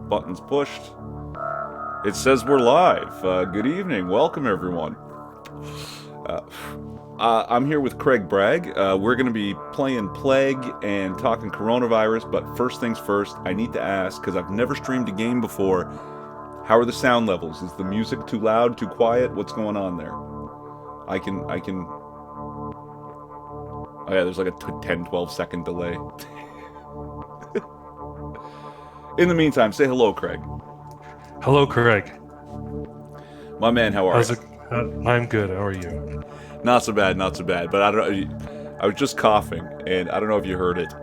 Buttons pushed. It says we're live. Good evening. Welcome, everyone. Uh, I'm here with Craig Bragg. We're going to be playing Plague and talking coronavirus, but first things first, I need to ask, because I've never streamed a game before, how are the sound levels? Is the music too loud, too quiet? What's going on there? Oh yeah, there's like a 10-12 second delay. In the meantime, say hello, Craig. Hello, Craig. My man, how are you? I'm good. How are you? Not so bad, not so bad. But I don't know. I was just coughing, and I don't know if you heard it.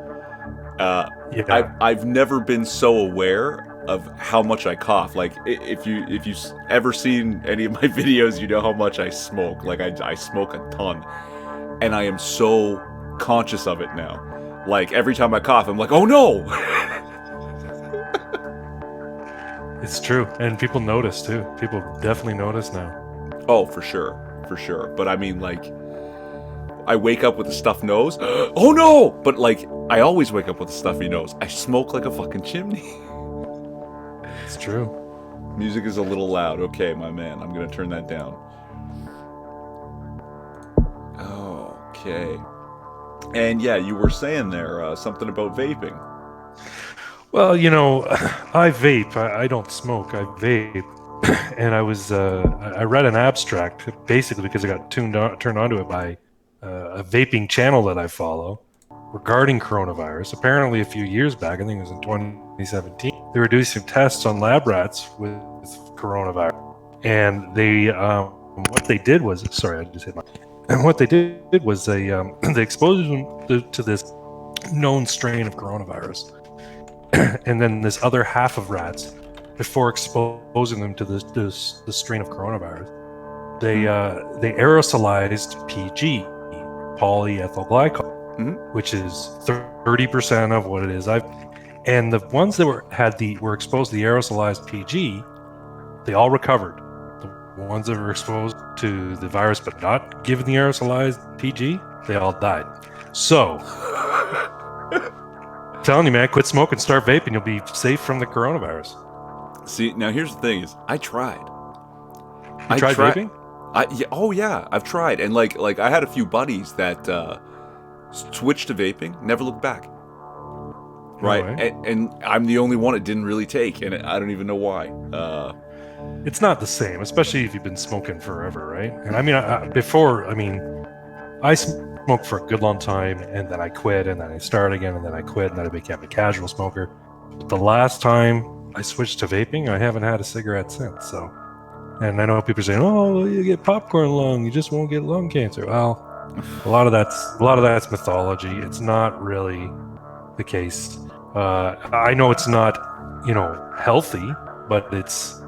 Yeah. I've never been so aware of how much I cough. Like if you ever seen any of my videos, you know how much I smoke. Like I smoke a ton, and I am so conscious of it now. Like every time I cough, I'm like, oh no. It's true. And people notice, too. People definitely notice now. Oh, for sure. For sure. But I mean, like, I wake up with a stuffed nose. Oh no! But, like, I always wake up with a stuffy nose. I smoke like a fucking chimney. It's true. Music is a little loud. Okay, my man. I'm gonna turn that down. Okay. And yeah, you were saying there something about vaping. Well, I vape. I don't smoke. I vape. And I read an abstract, basically because I got turned onto it by a vaping channel that I follow regarding coronavirus. Apparently, a few years back, I think it was in 2017, they were doing some tests on lab rats with coronavirus. And what they did was, sorry, I just hit my. And what they did was they exposed them to this known strain of coronavirus. And then this other half of rats, before exposing them to this strain of coronavirus, they aerosolized PG, polyethyl glycol, which is 30% of what it is. And the ones that were exposed to the aerosolized PG, they all recovered. The ones that were exposed to the virus but not given the aerosolized PG, they all died. So. Telling you, man, quit smoking, start vaping. You'll be safe from the coronavirus. See, now here's the thing: is I tried. You tried vaping? Yeah, I've tried, and like I had a few buddies that switched to vaping, never looked back. Right, and I'm the only one it didn't really take, and I don't even know why. It's not the same, especially if you've been smoking forever, right? And I mean, I smoked for a good long time, and then I quit, and then I started again, and then I quit, and then I became a casual smoker. But the last time I switched to vaping, I haven't had a cigarette since. So, and I know people are saying, "Oh, you get popcorn lung, you just won't get lung cancer." Well, a lot of that's mythology. It's not really the case. I know it's not, healthy, but it's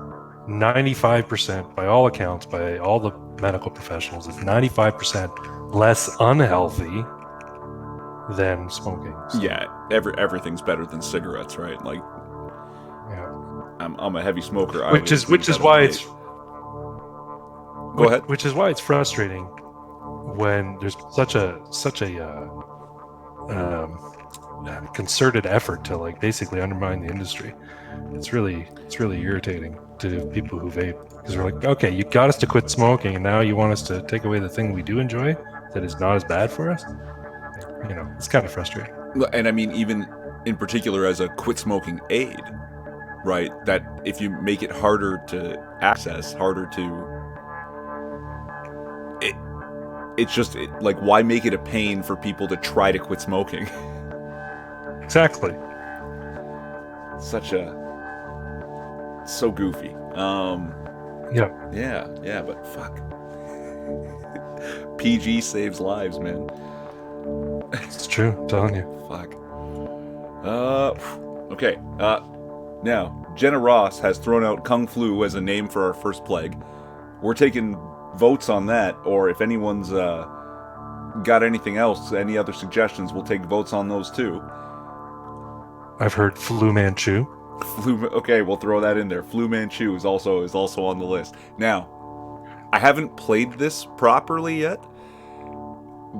95% by all accounts, by all the medical professionals, it's 95% less unhealthy than smoking. So. Yeah, everything's better than cigarettes, right? Like, yeah, I'm a heavy smoker. Which is why it's. Go ahead. Which is why it's frustrating when there's such a concerted effort to basically undermine the industry. It's really irritating to people who vape, because we're like, okay, you got us to quit smoking, and now you want us to take away the thing we do enjoy that is not as bad for us. It's kind of frustrating. And I mean, even in particular as a quit smoking aid, right? That if you make it harder to access, harder to, it's just like, why make it a pain for people to try to quit smoking? Exactly. So goofy. Yeah, but fuck. PG saves lives, man. It's true, I'm telling you. Fuck. Okay. Now, Jenna Ross has thrown out Kung Flu as a name for our first plague. We're taking votes on that, or if anyone's got anything else, any other suggestions, we'll take votes on those too. I've heard Flu Manchu. Okay, we'll throw that in there. Flu Manchu is also on the list. Now, I haven't played this properly yet,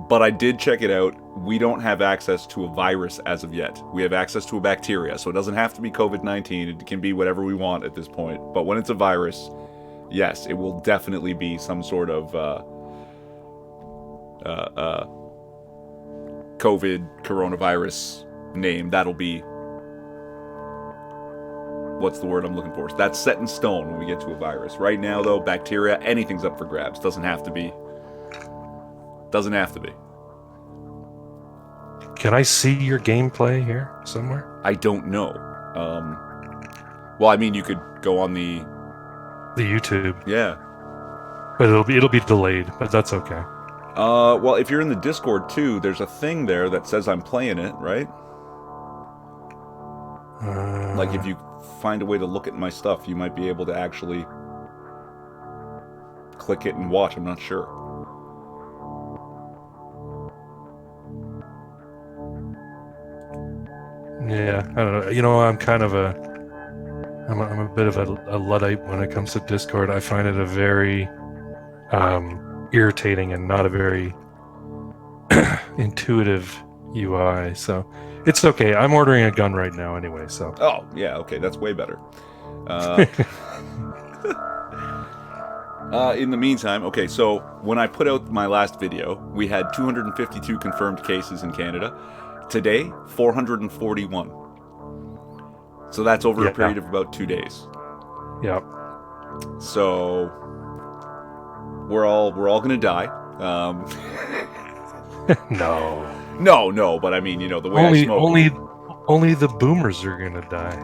but I did check it out. we don't have access to a virus as of yet. We have access to a bacteria, so it doesn't have to be COVID-19. It can be whatever we want at this point. But when it's a virus, yes, it will definitely be some sort of COVID coronavirus name. That'll be, what's the word I'm looking for? That's set in stone when we get to a virus. Right now, though, bacteria, anything's up for grabs. Doesn't have to be. Doesn't have to be. Can I see your gameplay here somewhere? I don't know. Well, I mean, you could go on the YouTube, yeah. but it'll be delayed. But that's okay. Well, if you're in the Discord too, there's a thing there that says I'm playing it, right? Like if you find a way to look at my stuff, you might be able to actually click it and watch. I'm not sure. Yeah, I don't know. You know, I'm kind of I'm a bit of a Luddite when it comes to Discord. I find it a very irritating and not a very intuitive UI. So it's okay. I'm ordering a gun right now anyway. So Oh, yeah, okay, that's way better. In the meantime, okay, so when I put out my last video, we had 252 confirmed cases in Canada. Today, 441. So that's over a period of about 2 days. yeah. So we're all gonna die. No. But I mean, you know, the way I smoke. Only the boomers are gonna die.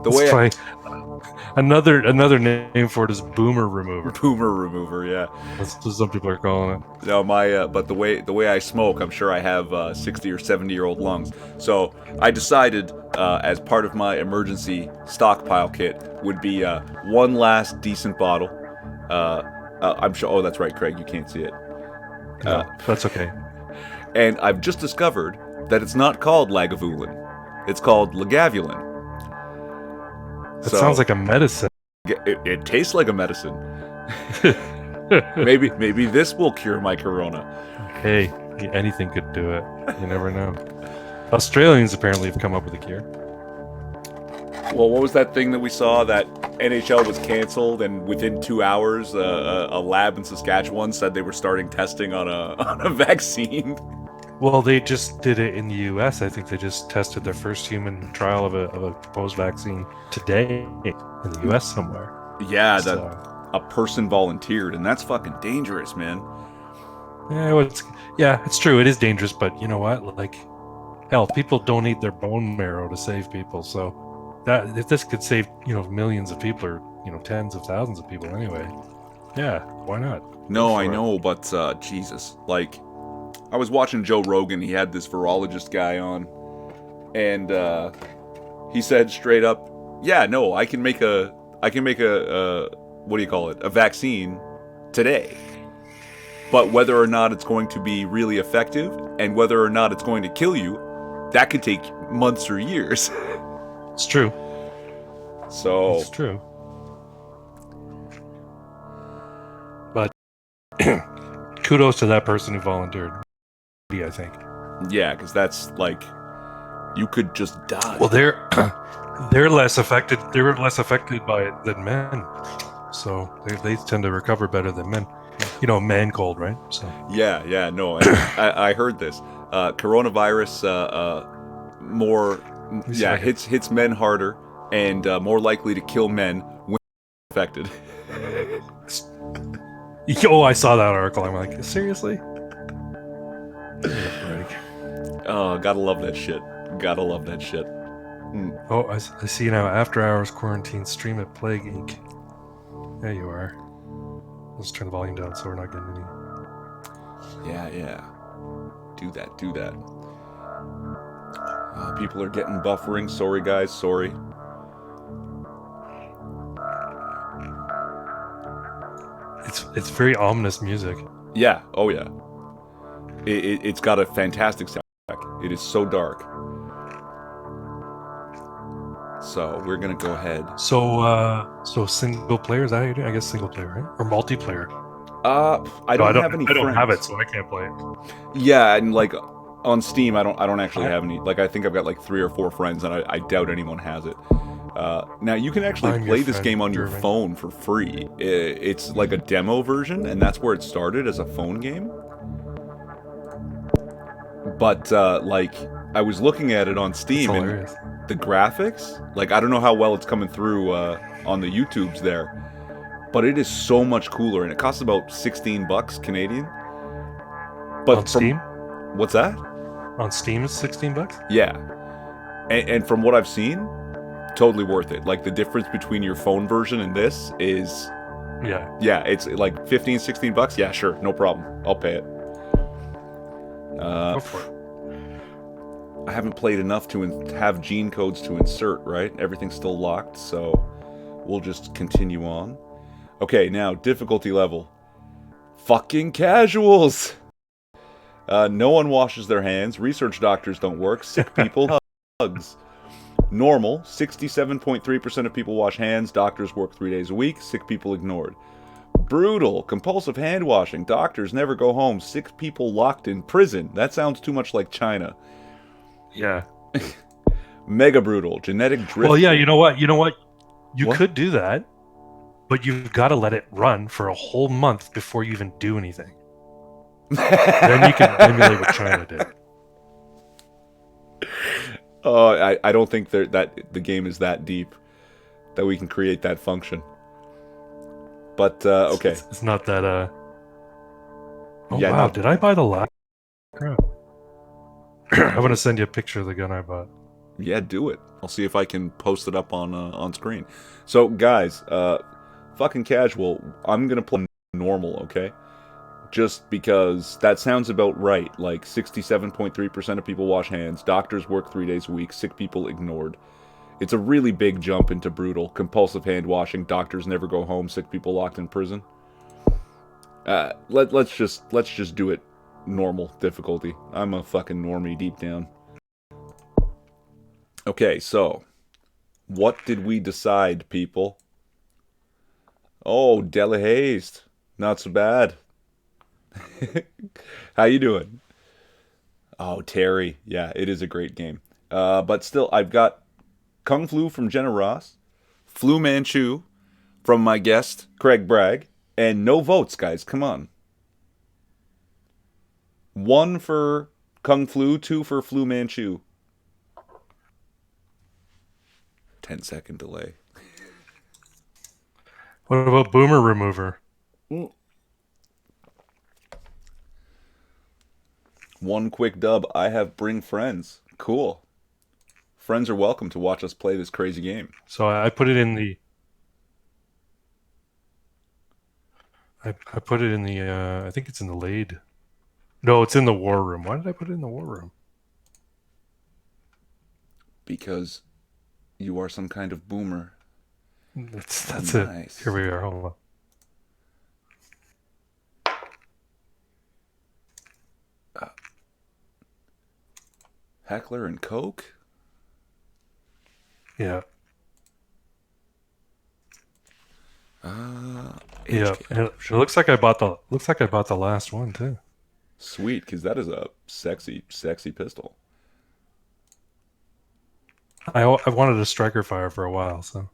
The way I, another name for it is boomer remover. boomer remover, yeah. That's what some people are calling it. No, but the way I smoke, I'm sure I have 60 or 70-year-old lungs. So I decided, as part of my emergency stockpile kit, would be one last decent bottle. I'm sure. Oh, that's right, Craig. You can't see it. No, that's okay. And I've just discovered that it's not called Lagavulin. It's called Lagavulin. It sounds like a medicine. It tastes like a medicine. maybe this will cure my corona. Hey, anything could do it. You never know. Australians apparently have come up with a cure. Well, what was that thing that we saw that NHL was canceled, and within 2 hours, a lab in Saskatchewan said they were starting testing on a vaccine? Well, they just did it in the U.S. I think they just tested their first human trial of a proposed vaccine today in the U.S. somewhere. Yeah, that a person volunteered, and that's fucking dangerous, man. Yeah, it's true. It is dangerous, but you know what? Like, hell, people donate their bone marrow to save people. So that if this could save millions of people or tens of thousands of people anyway, yeah, why not? No, I know, but Jesus, like. I was watching Joe Rogan. He had this virologist guy on, and he said straight up, "Yeah, no, I can make a what do you call it? A vaccine today. But whether or not it's going to be really effective and whether or not it's going to kill you, that could take months or years." It's true. So it's true. But kudos to that person who volunteered. I think. Yeah, because that's like you could just die. Well, they're less affected. They're less affected by it than men, so they tend to recover better than men. Man cold, right? So yeah, no, I heard this. Coronavirus hits men harder and more likely to kill men when affected. Oh, I saw that article. I'm like, seriously? Oh, gotta love that shit. Oh, I see now. After hours quarantine stream at Plague Inc. There you are. Let's turn the volume down so we're not getting any. Yeah. Do that. People are getting buffering. Sorry, guys. Sorry. It's very ominous music. Yeah. Oh yeah. It's got a fantastic soundtrack. It is so dark. So we're gonna go ahead. So single player, is that how you do? I guess single player, right? Or multiplayer? I don't have any I don't have it, friends. so I can't play it. Yeah, and like on Steam, I don't actually have any. Like I think I've got like 3 or 4 friends, and I doubt anyone has it. Now you can actually I'm your play this friend, game on your German. phone for free. It's like a demo version, and that's where it started as a phone game. But like I was looking at it on That's Steam, and hilarious. the graphics, like I don't know how well it's coming through on the YouTubes there, but it is so much cooler, and it costs about 16 bucks Canadian. But On from Steam? what's that? On Steam is 16 bucks? Yeah, and from what I've seen, totally worth it. Like the difference between your phone version and this is, Yeah. yeah, it's like 15, 16 bucks. Yeah, sure, no problem. I'll pay it. Go for it. I haven't played enough to have gene codes to insert, right? Everything's still locked, so we'll just continue on. Okay, now, difficulty level. Fucking casuals! No one washes their hands. Research doctors don't work. Sick people, hugs. Normal, 67.3% of people wash hands. Doctors work 3 days a week. Sick people ignored. Brutal, compulsive hand washing. Doctors never go home. Sick people locked in prison. That sounds too much like China. Yeah. Mega brutal, genetic drift. Well, yeah, you know what? You What? could do that, but you've got to let it run for a whole month before you even do anything. Then you can emulate what China did. I don't think that the game is that deep that we can create that function. But okay. It's not that. Oh Yeah, wow! no. Did I buy the last? Crap. I'm gonna send you a picture of the gun I bought. Yeah, do it. I'll see if I can post it up on screen. So guys, fucking casual. I'm gonna play normal, okay? Just because that sounds about right. Like 67.3% of people wash hands. Doctors work 3 days a week. Sick people ignored. It's a really big jump into brutal. Compulsive hand washing. Doctors never go home. Sick people locked in prison. Let's just do it normal difficulty. I'm a fucking normie deep down. Okay, so what did we decide, people? Oh, Delahaze. Not so bad. How you doing? Oh, Terry. Yeah, it is a great game. But still, I've got Kung Flu from Jenna Ross, Flu Manchu from my guest, Craig Bragg, and no votes, guys. Come on. 1 for Kung Flu, 2 for Flu Manchu. 10-second delay. What about Boomer Remover? 1 quick dub. I have bring friends. Cool. Friends are welcome to watch us play this crazy game. So I put it in the. I put it in the. I think it's in the Lade. No, it's in the War Room. Why did I put it in the War Room? Because you are some kind of boomer. That's Nice. it. Here we are. Hold on. Heckler and Coke? Yeah. Uh, Yeah. It looks like I bought the last one too. Sweet, because that is a sexy, sexy pistol. I wanted a striker fire for a while, so.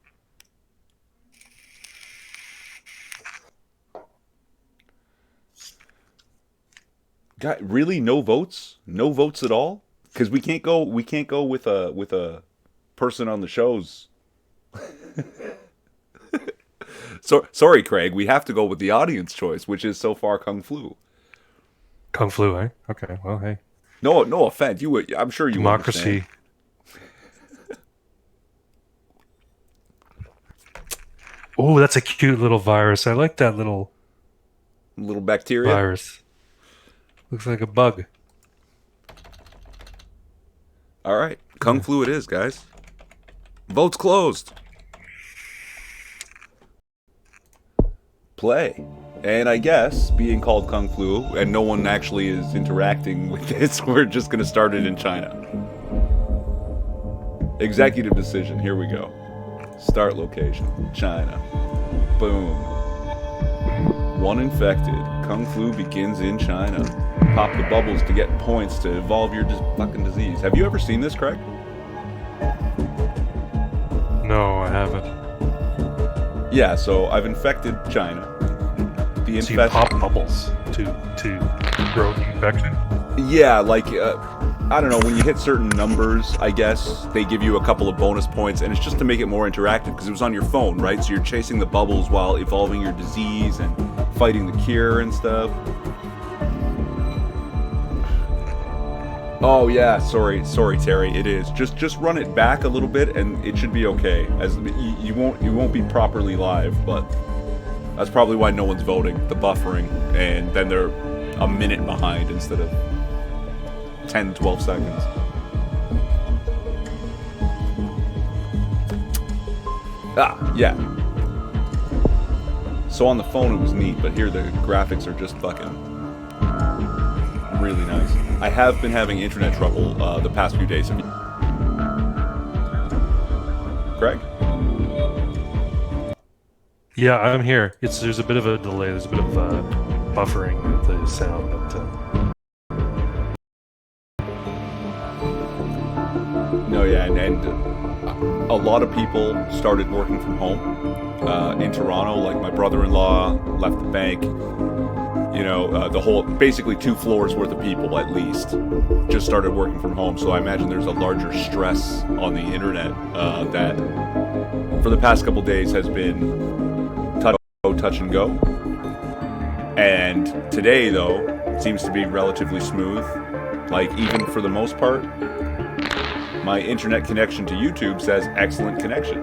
Guy, really, no votes? No votes at all? Because we can't go with a person on the shows. So sorry, Craig. We have to go with the audience choice, which is so far Kung Flu. Kung Flu, eh? Okay, well, hey. No offense. I'm sure you Democracy. understand. Oh, that's a cute little virus. I like that little Little bacteria. virus. Looks like a bug. All right, Kung Flu it is, guys. Votes closed. Play. And I guess, being called Kung Flu, and no one actually is interacting with this, we're just going to start it in China. Executive decision, here we go. Start location, China. Boom. One infected. Kung Flu begins in China. Pop the bubbles to get points to evolve your fucking disease. Have you ever seen this, Craig? No, I haven't. Yeah, so I've infected China. The So you pop bubbles to grow the infection? Yeah, like, I don't know, when you hit certain numbers, I guess, they give you a couple of bonus points, and it's just to make it more interactive, because it was on your phone, right? So you're chasing the bubbles while evolving your disease and fighting the cure and stuff. Oh yeah, sorry Terry, it is. Just run it back a little bit and it should be okay. As you won't be properly live, but that's probably why no one's voting. The buffering, and then they're a minute behind instead of 10, 12 seconds. Ah, yeah. So on the phone it was neat, but here the graphics are just fucking really nice. I have been having internet trouble the past few days. Craig? Yeah, I'm here. There's a bit of a delay. There's a bit of buffering with the sound. No, yeah, and a lot of people started working from home in Toronto. Like my brother-in-law left the bank. You know, the whole, basically 2 floors worth of people at least just started working from home. So I imagine there's a larger stress on the internet that for the past couple days has been touch and go. And today, though, seems to be relatively smooth. Like, even for the most part, my internet connection to YouTube says excellent connection.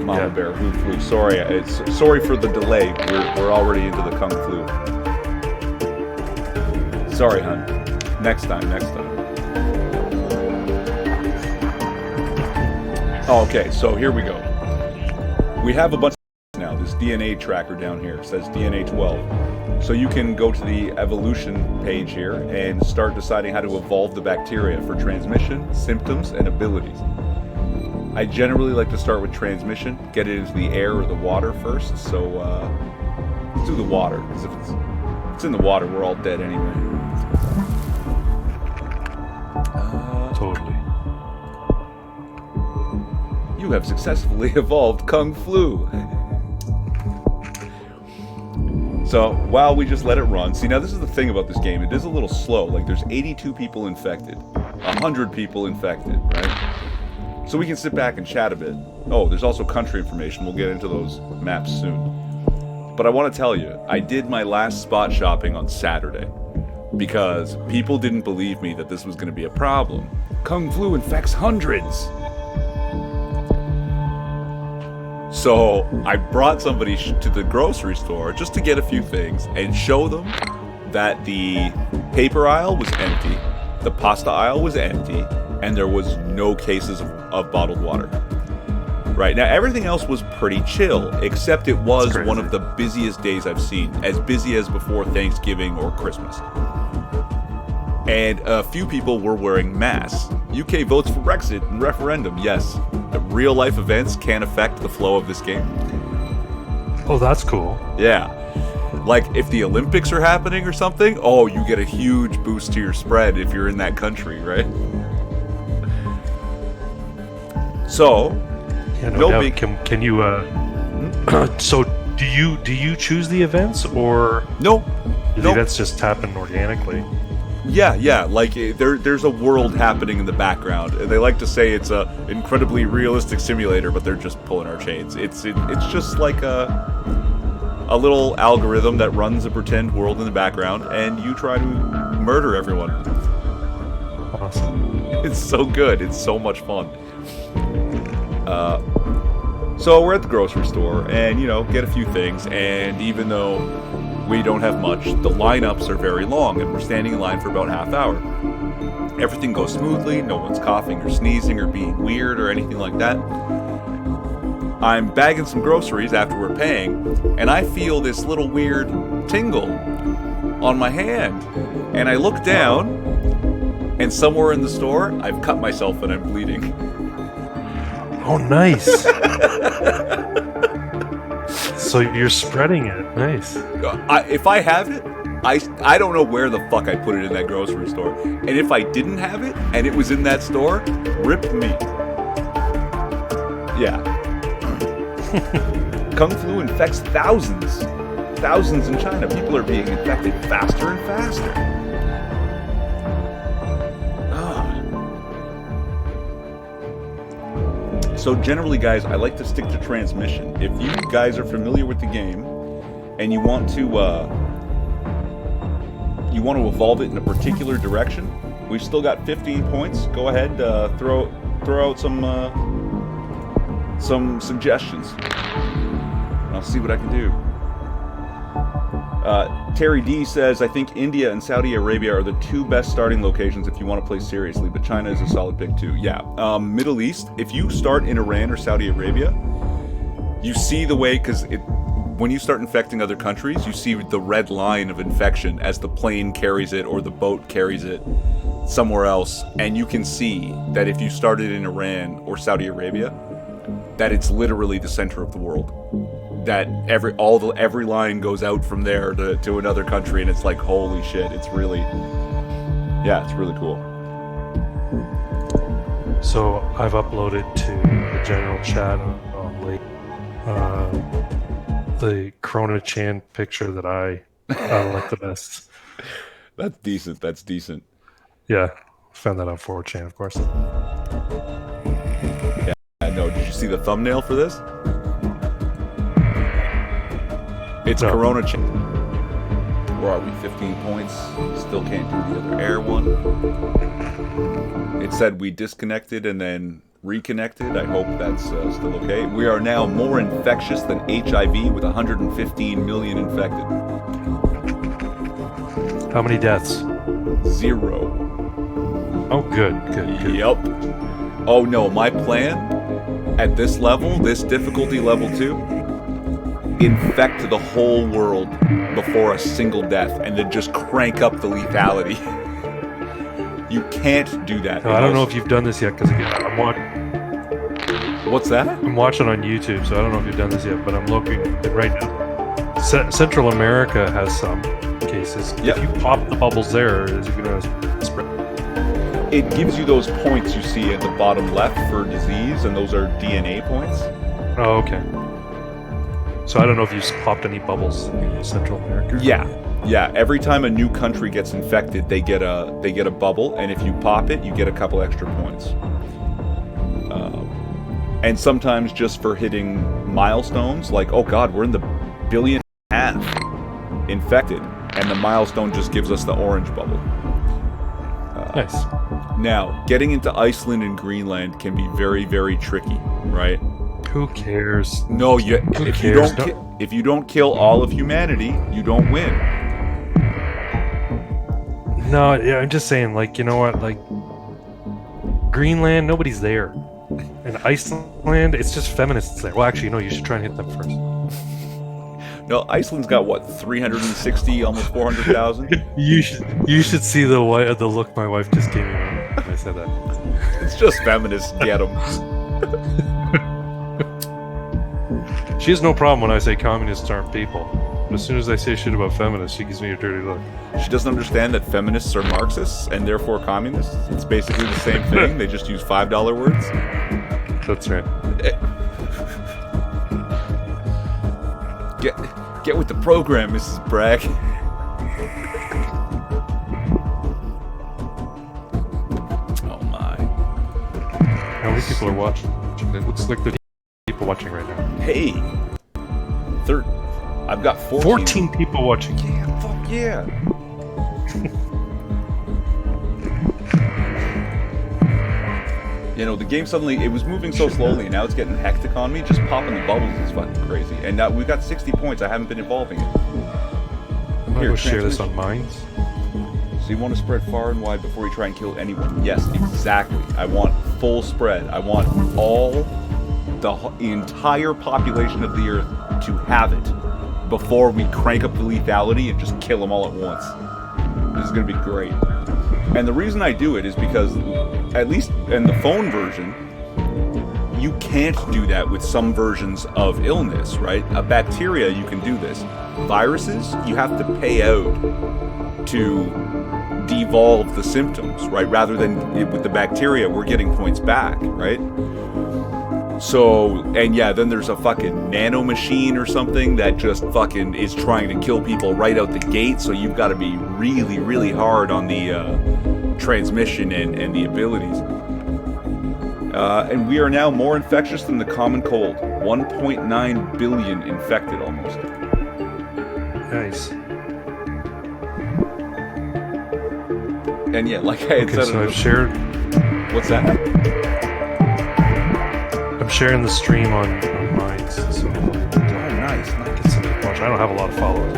Mama Bear, Who Flu. Sorry for the delay. We're already into the Kung Flu. Sorry, hon. Next time. Oh, okay, so here we go. We have a bunch now. This DNA tracker down here says DNA 12. So you can go to the evolution page here and start deciding how to evolve the bacteria for transmission, symptoms, and abilities. I generally like to start with transmission, get it into the air or the water first. So let's do the water, because if it's in the water, we're all dead anyway. Totally. You have successfully evolved Kung Flu. So while we just let it run, see, now this is the thing about this game, it is a little slow. Like, there's 82 people infected, 100 people infected, right? So we can sit back and chat a bit. Oh, there's also country information. We'll get into those maps soon. But I want to tell you, I did my last spot shopping on Saturday because people didn't believe me that this was going to be a problem. Kung Flu infects hundreds. So I brought somebody to the grocery store just to get a few things and show them that the paper aisle was empty, the pasta aisle was empty, and there was no cases of bottled water. Right, now everything else was pretty chill, except it was one of the busiest days I've seen, as busy as before Thanksgiving or Christmas. And a few people were wearing masks. UK votes for Brexit in referendum, yes. Real life events can affect the flow of this game. Oh, that's cool. Yeah. Like, if the Olympics are happening or something, oh, you get a huge boost to your spread if you're in that country, right? So, yeah, no doubt. Can you so do you choose the events, or no? Do the events just happen organically? Yeah, like there's a world happening in the background. They like to say it's a incredibly realistic simulator, but they're just pulling our chains. It's just like a little algorithm that runs a pretend world in the background, and you try to murder everyone. Awesome. It's so good. It's so much fun. So we're at the grocery store, and get a few things, and even though we don't have much, the lineups are very long, and we're standing in line for about half hour. Everything goes smoothly, no one's coughing or sneezing or being weird or anything like that. I'm bagging some groceries after we're paying, and I feel this little weird tingle on my hand. And I look down, and somewhere in the store, I've cut myself and I'm bleeding. Oh, nice. So you're spreading it. Nice. If I have it, I don't know where the fuck I put it in that grocery store. And if I didn't have it and it was in that store, rip me. Yeah. Kung flu infects thousands. Thousands in China. People are being infected faster and faster. So generally, guys, I like to stick to transmission. If you guys are familiar with the game and you want to evolve it in a particular direction, we've still got 15 points. Go ahead, throw out some suggestions. I'll see what I can do. Terry D says, I think India and Saudi Arabia are the two best starting locations if you want to play seriously, but China is a solid pick too. Yeah. Middle East, if you start in Iran or Saudi Arabia, you see the way, because when you start infecting other countries, you see the red line of infection as the plane carries it or the boat carries it somewhere else. And you can see that if you started in Iran or Saudi Arabia, that it's literally the center of the world. That every line goes out from there to another country, and it's like, holy shit, it's really cool. So I've uploaded to the general chat on late the Corona Chan picture that I like the best. That's decent. Yeah, found that on 4chan, of course. Yeah, I know. Did you see the thumbnail for this? It's no. Corona Chan. Where are we? 15 points. Still can't do the other air one. It said we disconnected and then reconnected. I hope that's still okay. We are now more infectious than HIV with 115 million infected. How many deaths? 0. Oh, good. Yep. Oh no, my plan at this level, this difficulty level 2, infect the whole world before a single death and then just crank up the lethality. You can't do that. No, I don't know if you've done this yet, because I'm watching. What's that? I'm watching on YouTube, so I don't know if you've done this yet, but I'm looking right now. Central America has some cases. Yep. If you pop the bubbles there, is it going to spread? It gives you those points you see at the bottom left for disease, and those are DNA points. Oh, okay. So I don't know if you've popped any bubbles in Central America. Yeah. Every time a new country gets infected, they get a bubble, and if you pop it, you get a couple extra points. And sometimes just for hitting milestones, like, oh god, we're in the 1.5 billion infected, and the milestone just gives us the orange bubble. Nice. Now, getting into Iceland and Greenland can be very, very tricky, right? Who cares? No, if you don't kill all of humanity, you don't win. No, yeah, I'm just saying, like, you know what, like, Greenland, nobody's there. And Iceland, it's just feminists there. Well, actually, no, you should try and hit them first. No, Iceland's got what, 360, almost 400,000. You should see the look my wife just gave me when I said that. It's just feminists. Get them. She has no problem when I say communists aren't people. But as soon as I say shit about feminists, she gives me a dirty look. She doesn't understand that feminists are Marxists and therefore communists. It's basically the same thing. They just use $5 words. That's right. Get with the program, Mrs. Bragg. Oh my. How many people are watching? It looks like there's people watching right now. Hey! I've got 14 people watching. Yeah, fuck yeah. You know, the game suddenly, it was moving so slowly, and now it's getting hectic on me. Just popping the bubbles is fucking crazy. And now we've got 60 points. I haven't been evolving it. I'm going to share this on Minds. So you want to spread far and wide before you try and kill anyone. Yes, exactly. I want full spread. I want the entire population of the Earth to have it before we crank up the lethality and just kill them all at once. This is going to be great. And the reason I do it is because, at least in the phone version, you can't do that with some versions of illness, right? A bacteria, you can do this. Viruses, you have to pay out to devolve the symptoms, right? Rather than with the bacteria, we're getting points back, right? So, and yeah, then there's a fucking nano machine or something that just fucking is trying to kill people right out the gate, so you've got to be really, really hard on the transmission and the abilities. And we are now more infectious than the common cold. 1.9 billion infected almost. Nice. And yeah, like I had said... So I've shared... What's that? I'm sharing the stream on mine, so... Oh, nice. Get some watch. I don't have a lot of followers.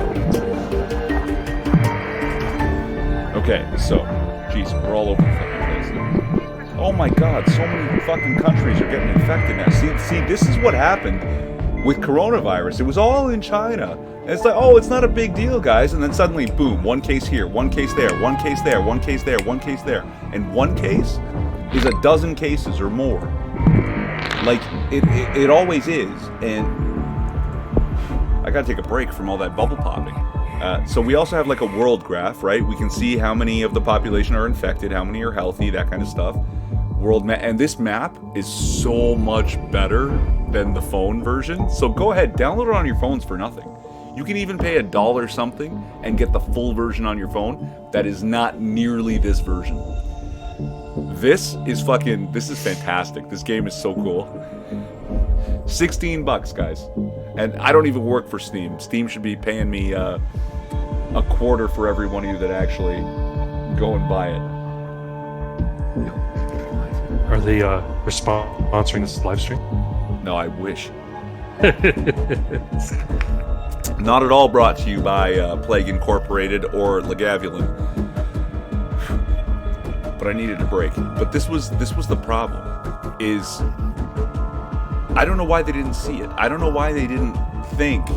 Okay, so... Jeez, we're all over the fucking place. Oh my god, so many fucking countries are getting infected now. See, this is what happened with coronavirus. It was all in China. And it's like, oh, it's not a big deal, guys. And then suddenly, boom, one case here, one case there, one case there, one case there, one case there. And one case is a dozen cases or more. Like, it always is. And I gotta take a break from all that bubble popping. So we also have like a world graph, right? We can see how many of the population are infected, how many are healthy, that kind of stuff. World map, and this map is so much better than the phone version. So go ahead, download it on your phones for nothing. You can even pay $1 something and get the full version on your phone. That is not nearly this version. This is fantastic. This game is so cool. $16, guys. And I don't even work for Steam. Steam should be paying me a quarter for every one of you that actually go and buy it. Are they sponsoring this live stream? No, I wish. Not at all brought to you by Plague Incorporated or Lagavulin. But I needed a break. But this was the problem. Is I don't know why they didn't see it. I don't know why they didn't think,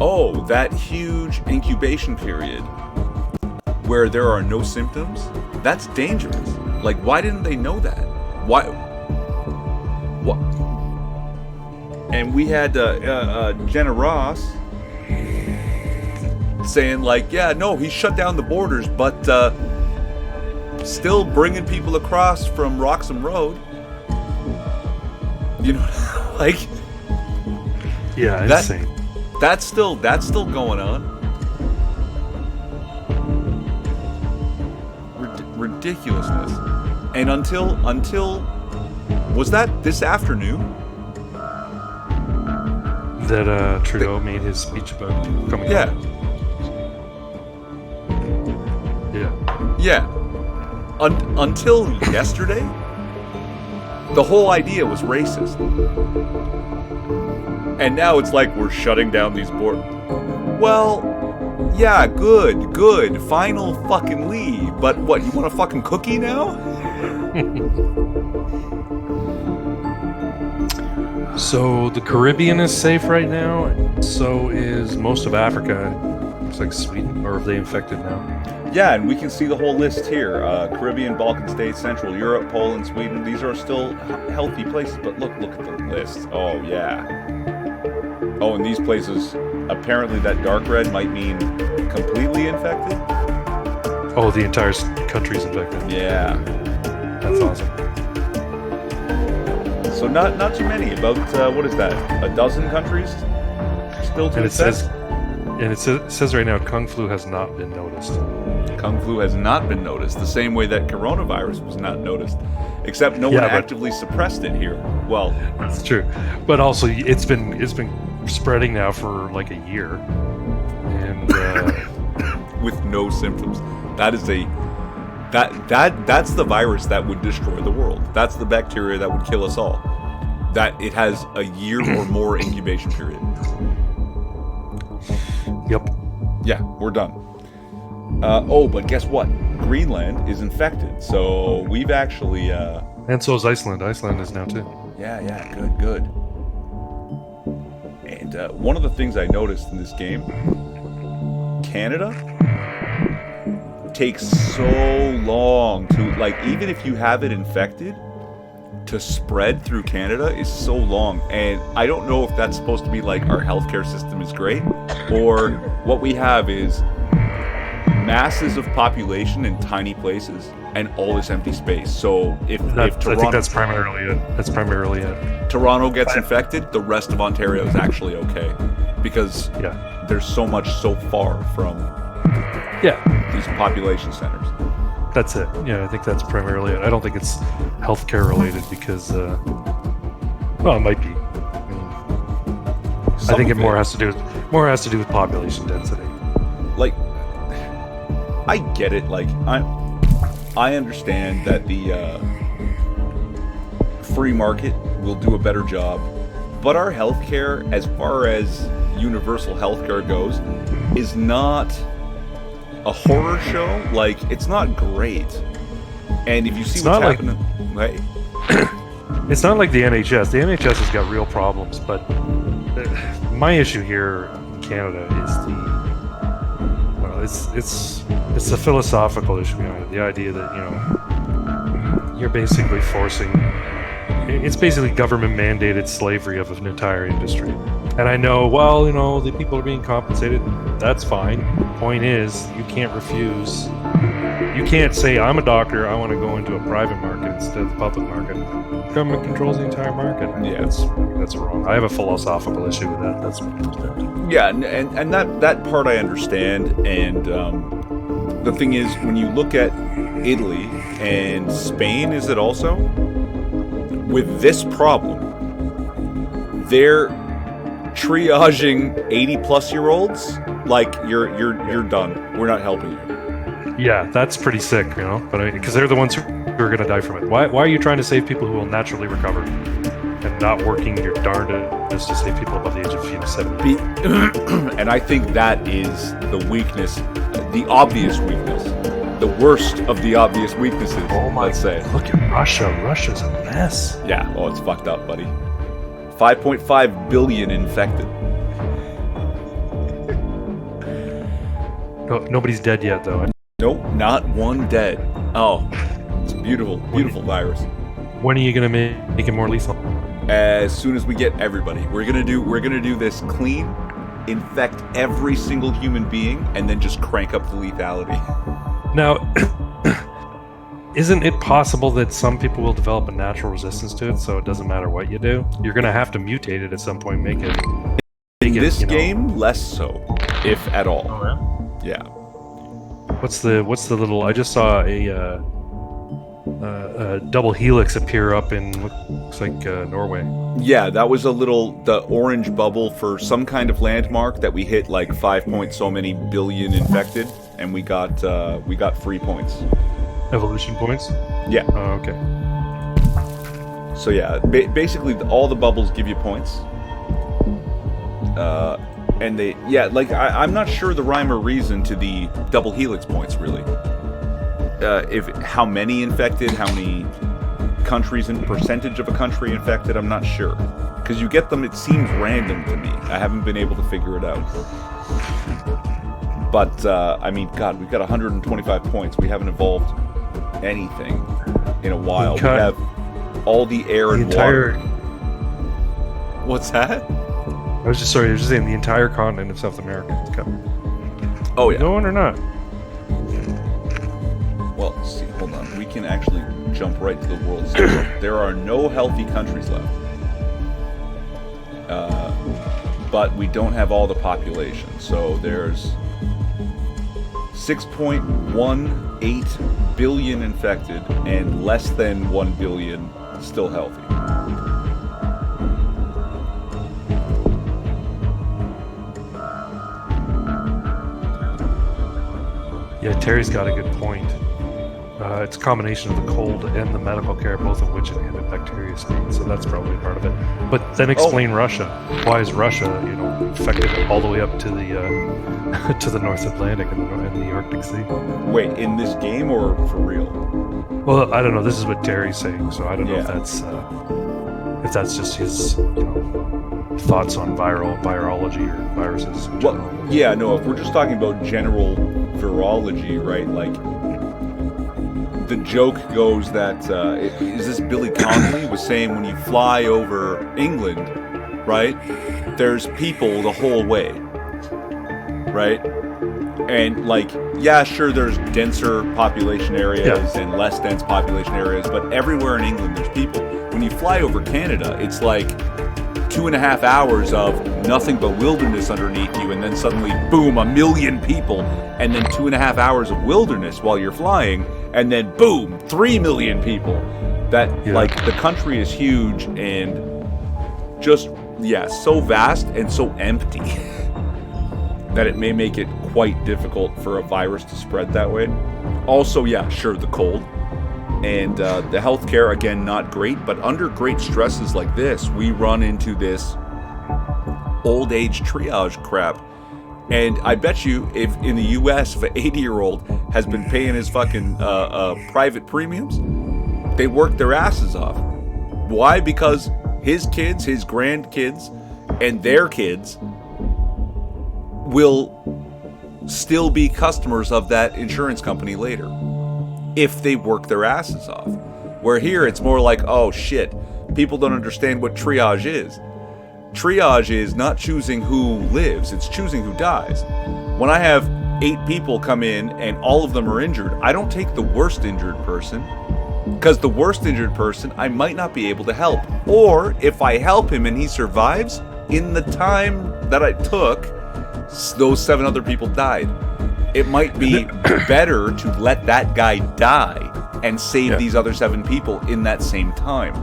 oh, that huge incubation period where there are no symptoms, that's dangerous. Like, why didn't they know that? Why? What? And we had Jenna Ross saying, like, yeah, no, he shut down the borders, but still bringing people across from Roxham Road. You know, like, yeah, insane. That's still going on. Ridiculousness. And until was that this afternoon that Trudeau made his speech about coming out? Yeah. Until yesterday, the whole idea was racist. And now it's like we're shutting down these borders. Well, yeah, good. Final fucking leave. But what, you want a fucking cookie now? So the Caribbean is safe right now. So is most of Africa. Looks like Sweden, or are they infected now? Yeah, and we can see the whole list here. Caribbean, Balkan states, Central Europe, Poland, Sweden. These are still healthy places. But look at the list. Oh, yeah. Oh, and these places, apparently that dark red might mean completely infected? Oh, the entire country's infected. Yeah. That's awesome. So not too many. About, what is that? A dozen countries still to assess? And it says right now, Kung Flu has not been noticed. Kung Flu has not been noticed, the same way that coronavirus was not noticed. Except no one actively suppressed it here. Well, that's true. But also, it's been spreading now for like a year. And with no symptoms. That's the virus that would destroy the world. That's the bacteria that would kill us all. That it has a year or more incubation period. Yep. Yeah, we're done. Oh, but guess what? Greenland is infected. So we've actually... And so is Iceland. Iceland is now too. Yeah, good. And one of the things I noticed in this game, Canada takes so long to, like, even if you have it infected, to spread through Canada is so long, and I don't know if that's supposed to be like our healthcare system is great, or what we have is masses of population in tiny places and all this empty space. So if I Toronto, think that's primarily it. That's primarily it. Toronto gets infected, the rest of Ontario is actually okay, because Yeah. there's so much so far from Yeah. these population centers. That's it. Yeah, I think that's primarily it. I don't think it's healthcare related because, well, it might be. I mean, I think it more has to do with population density. Like, I get it. Like, I understand that the free market will do a better job, but our healthcare, as far as universal healthcare goes, is not a horror show. Like, it's not great. And if you see what's happening, right? It's not like the NHS. The NHS has got real problems, but my issue here in Canada is it's a philosophical issue behind it. The idea that you're basically forcing. It's basically government mandated slavery of an entire industry. And I know, well, the people are being compensated. That's fine. Point is, you can't refuse. You can't say, I'm a doctor, I want to go into a private market instead of the public market. Government controls the entire market. Yeah. That's wrong. I have a philosophical issue with that. That's what it comes down to. Yeah, and that part I understand. And the thing is, when you look at Italy and Spain, is it also? With this problem, they're triaging 80-plus-year-olds like you're done. We're not helping you. Yeah, that's pretty sick, But because they're the ones who are going to die from it. Why are you trying to save people who will naturally recover, and not working your darndest to save people above the age of 70? And I think that is the weakness, the obvious weakness, the worst of the obvious weaknesses. Let's say. Look at Russia. Russia's a mess. Yeah. Oh, it's fucked up, buddy. 5.5 billion infected. No, nobody's dead yet, though. Nope, not one dead. Oh, it's a beautiful, beautiful virus. When are you gonna make it more lethal? As soon as we get everybody, we're gonna do this clean, infect every single human being, and then just crank up the lethality. Now, isn't it possible that some people will develop a natural resistance to it, so it doesn't matter what you do? You're gonna have to mutate it at some point, make it. In this game, less so, if at all. Oh, yeah. What's the little? I just saw a double helix appear up in looks like Norway. Yeah, that was the orange bubble for some kind of landmark that we hit like 5 point so many billion infected, and we got 3 points. Evolution points. Yeah. Oh, okay. So yeah, basically all the bubbles give you points. And I'm not sure the rhyme or reason to the double helix points, really. If how many infected, how many countries and percentage of a country infected, I'm not sure. Because you get them, it seems random to me. I haven't been able to figure it out. But, I mean, God, we've got 125 points. We haven't evolved anything in a while. We have all the air and water. What's that? I was just saying the entire continent of South America is covered. Oh yeah. Going or not? Well, see, hold on. We can actually jump right to the world stage. There are no healthy countries left, but we don't have all the population. So there's 6.18 billion infected and less than 1 billion still healthy. Yeah, Terry's got a good point. It's a combination of the cold and the medical care, both of which inhibit bacteria state, so that's probably part of it. But then explain Russia. Why is Russia, infected all the way up to the to the North Atlantic and the Arctic Sea? Wait, in this game or for real? Well, I don't know. This is what Terry's saying, so I don't know if that's just his thoughts on virology or viruses in general. Well, yeah, no. If we're just talking about general virology, right? Like, the joke goes that is this Billy Connolly was saying when you fly over England, right? There's people the whole way, right? And like, yeah, sure, there's denser population areas and less dense population areas, but everywhere in England there's people. When you fly over Canada, it's like 2.5 hours of nothing but wilderness underneath you, and then suddenly, boom, 1 million people, and then 2.5 hours of wilderness while you're flying, and then boom, 3 million people. That like the country is huge and just so vast and so empty that it may make it quite difficult for a virus to spread that way. Also, sure, the cold. And the healthcare, again, not great, but under great stresses like this, we run into this old age triage crap. And I bet you if in the US, if an 80-year-old has been paying his fucking private premiums, they work their asses off. Why? Because his kids, his grandkids, and their kids will still be customers of that insurance company later if they work their asses off. Where here it's more like, oh shit, people don't understand what triage is. Triage is not choosing who lives, it's choosing who dies. When I have 8 people come in and all of them are injured, I don't take the worst injured person, because the worst injured person I might not be able to help. Or if I help him and he survives, in the time that I took, those 7 other people died. It might be better to let that guy die and save these other 7 people in that same time.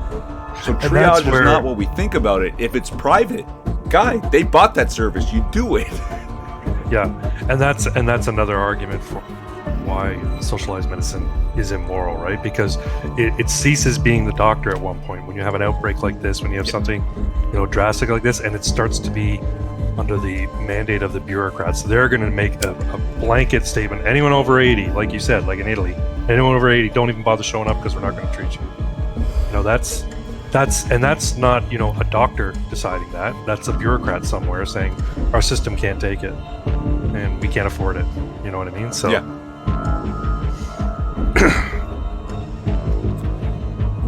So triage is not what we think about it. If it's private, guy, they bought that service. You do it. Yeah, and that's another argument for why socialized medicine is immoral, right? Because it ceases being the doctor at one point when you have an outbreak like this, when you have something, drastic like this, and it starts to be under the mandate of the bureaucrats. They're going to make a blanket statement. Anyone over 80, like you said, like in Italy, anyone over 80, don't even bother showing up because we're not going to treat you. That's not, a doctor deciding that. That's a bureaucrat somewhere saying our system can't take it and we can't afford it. You know what I mean? So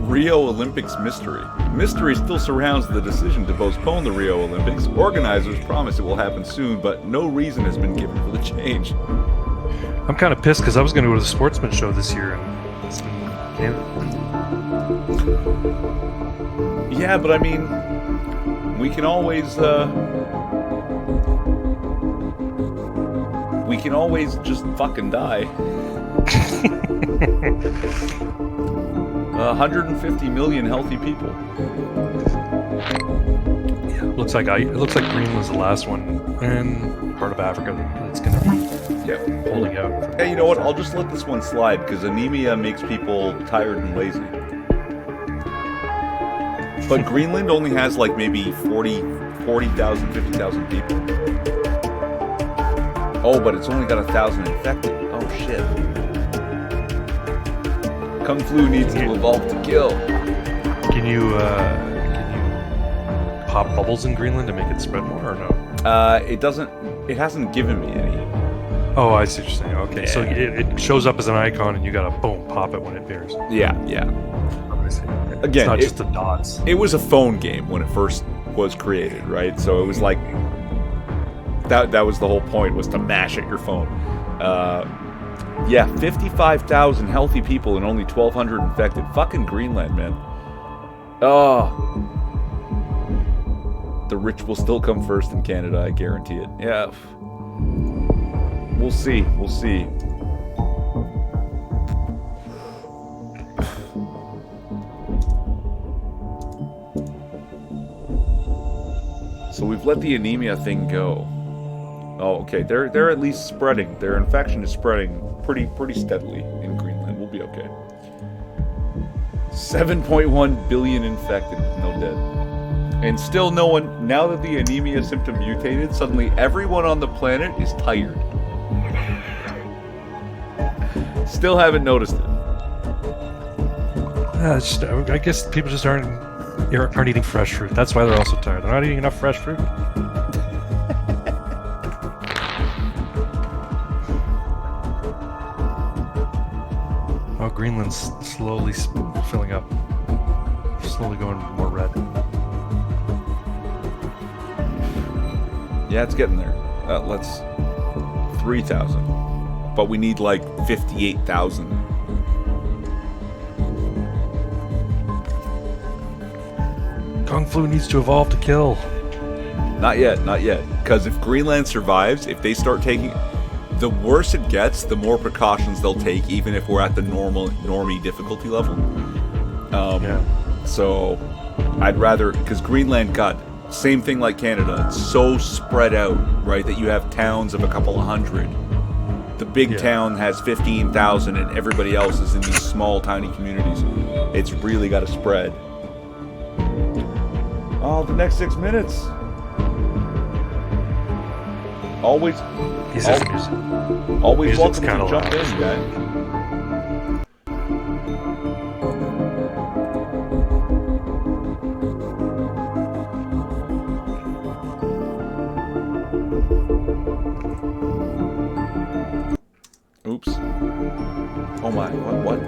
Rio Olympics mystery. Mystery still surrounds the decision to postpone the Rio Olympics. Organizers promise it will happen soon, but no reason has been given for the change. I'm kind of pissed because I was going to go to the Sportsman show this year, and it's been yeah, but I mean, we can always just fucking die. 150 million healthy people. Yeah, it looks like Greenland's the last one, and part of Africa that's going to be holding out. Hey, you know what? I'll just let this one slide because anemia makes people tired and lazy. But Greenland only has like maybe 40,000, 50,000 people. Oh, but it's only got 1,000 infected. Oh shit. Kung Flu needs to evolve to kill. Can you pop bubbles in Greenland to make it spread more, or no? It doesn't. It hasn't given me any. Oh, I see what you're saying. Okay, so it shows up as an icon, and you gotta boom pop it when it appears. Yeah. Again, it's not just the dots. It was a phone game when it first was created, right? So it was like that was the whole point, was to mash at your phone. 55,000 healthy people and only 1,200 infected. Fucking Greenland, man. Oh. The rich will still come first in Canada, I guarantee it. Yeah. We'll see. So we've let the anemia thing go. Oh, okay. They're at least spreading. Their infection is spreading pretty steadily in Greenland. We'll be okay. 7.1 billion infected, no dead. And still no one, now that the anemia symptom mutated, suddenly everyone on the planet is tired. Still haven't noticed it. I guess people just aren't eating fresh fruit. That's why they're also tired. They're not eating enough fresh fruit. Greenland's slowly filling up. Slowly going more red. Yeah, it's getting there. Let's 3,000, but we need like 58,000. Kung Flu needs to evolve to kill. Not yet, not yet. Because if Greenland survives, if they start taking, the worse it gets, the more precautions they'll take, even if we're at the normie difficulty level. Yeah. So, I'd rather, because Greenland, God, same thing like Canada. It's so spread out, right, that you have towns of a couple of hundred. The big town has 15,000, and everybody else is in these small, tiny communities. It's really got to spread. Oh, the next 6 minutes. Always Music's welcome to kinda jump loud. in, guys. Oops. Oh my, what?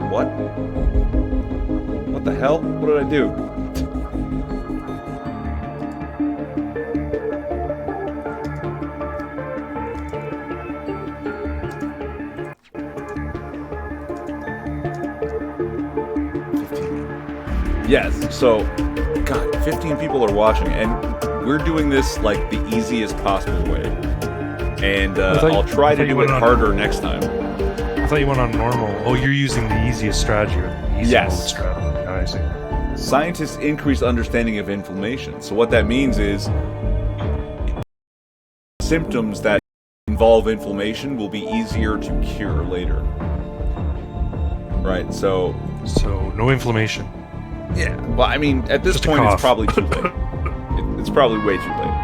What the hell? What did I do? Yes, so, God, 15 people are watching, and we're doing this like the easiest possible way. And I'll try to do it harder next time. I thought you went on normal. Oh, you're using the easiest strategy. The easy Yes. mode strategy. I see. Scientists increase understanding of inflammation. So what that means is symptoms that involve inflammation will be easier to cure later. Right, so no inflammation. yeah. Well, I mean, at this Just a point, it's cough. probably too late. It's probably way too late.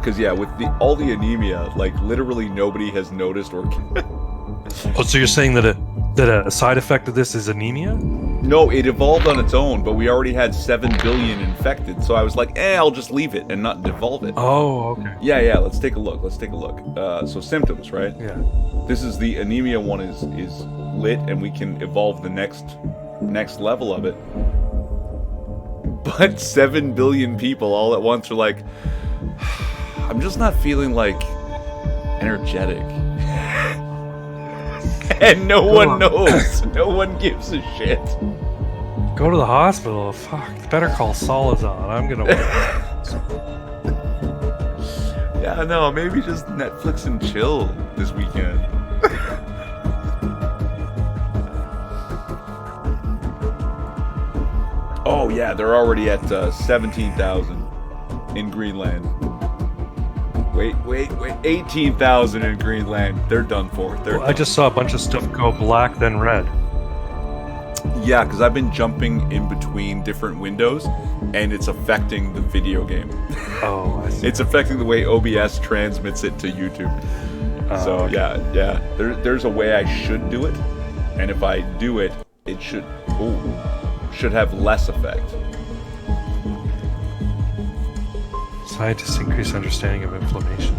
Because yeah, with all the anemia, like literally nobody has noticed or. Oh, so you're saying that a side effect of this is anemia? No, it evolved on its own, but we already had 7 billion infected, so I was like, I'll just leave it and not devolve it. Oh, okay. Yeah, let's take a look. So symptoms, right? Yeah. This is the anemia one is lit, and we can evolve the next level of it. But 7 billion people all at once are like, I'm just not feeling like energetic. And no one knows. No one gives a shit. Go to the hospital. Fuck. Better call Solazon. I'm gonna. Yeah, no, maybe just Netflix and chill this weekend. Oh yeah, they're already at 17,000 in Greenland. Wait, 18,000 in Greenland. They're done for. I just saw a bunch of stuff go black then red. Yeah, because I've been jumping in between different windows, and it's affecting the video game. Oh, I see. It's affecting the way OBS transmits it to YouTube. So okay. yeah. There's a way I should do it, and if I do it, it should have less effect. Scientists increase understanding of inflammation.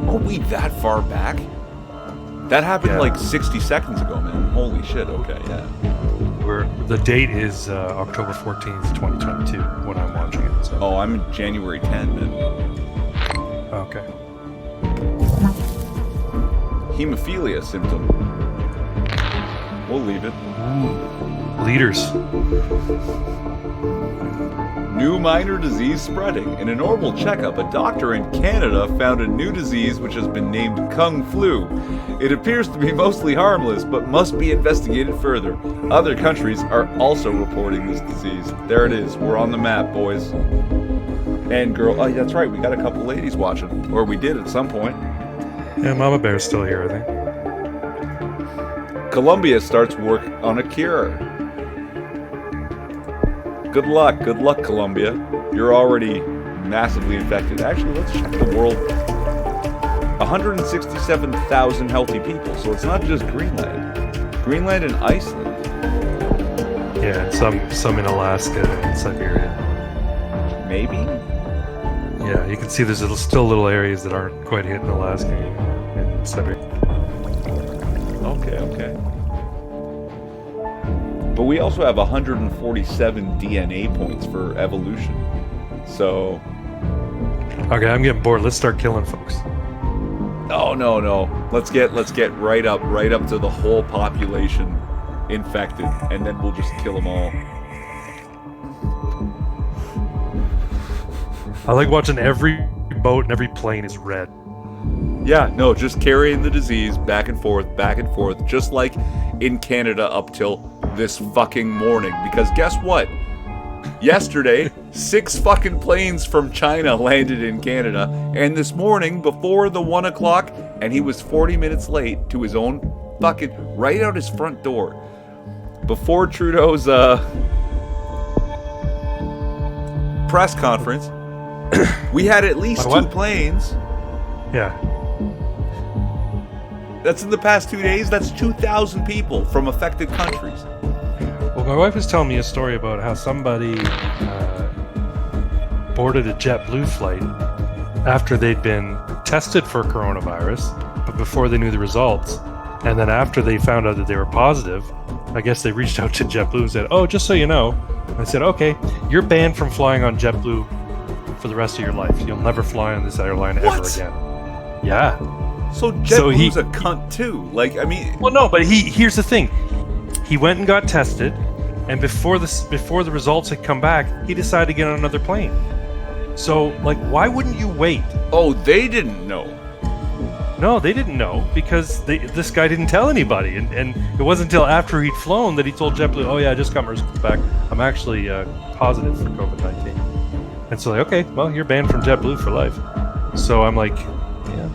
Are we that far back? That happened Yeah. like 60 seconds ago, man. Holy shit. Okay, yeah. The date is October 14th, 2022 when I'm watching it. So. Oh, I'm January 10, man. Okay. Hemophilia symptom. We'll leave it. Leaders. New minor disease spreading. In a normal checkup, a doctor in Canada found a new disease which has been named Kung Flu. It appears to be mostly harmless, but must be investigated further. Other countries are also reporting this disease. There it is. We're on the map, boys. And girl, oh, that's right. We got a couple ladies watching. Or we did at some point. Yeah, Mama Bear's still here, I think. Colombia starts work on a cure. Good luck, Colombia. You're already massively infected. Actually, let's check the world. 167,000 healthy people, so it's not just Greenland. Greenland and Iceland. Yeah, and some in Alaska and Siberia. Maybe? Yeah, you can see there's still little areas that aren't quite hitting Alaska and Cedric. Okay. But we also have 147 DNA points for evolution. So... Okay, I'm getting bored. Let's start killing folks. Oh, no. Let's get right up to the whole population infected, and then we'll just kill them all. I like watching every boat and every plane is red. Yeah, no, just carrying the disease back and forth, just like in Canada up till this fucking morning. Because guess what? Yesterday, 6 fucking planes from China landed in Canada, and this morning, before the 1 o'clock, and he was 40 minutes late to his own fucking, right out his front door. Before Trudeau's, press conference, we had at least 2 planes. Yeah. That's in the past 2 days. That's 2,000 people from affected countries. Well, my wife was telling me a story about how somebody boarded a JetBlue flight after they'd been tested for coronavirus, but before they knew the results. And then after they found out that they were positive, I guess they reached out to JetBlue and said, "Oh, just so you know." I said, "Okay, you're banned from flying on JetBlue for the rest of your life. You'll never fly on this airline ever again." Yeah. So JetBlue's a cunt too. Like, I mean... Well, no, but here's the thing. He went and got tested, and before the results had come back, he decided to get on another plane. So, like, why wouldn't you wait? Oh, they didn't know. No, they didn't know because this guy didn't tell anybody, and it wasn't until after he'd flown that he told JetBlue, "Oh yeah, I just got my results back. I'm actually positive for COVID-19." And so, like, okay, well, you're banned from JetBlue for life. So I'm like, yeah,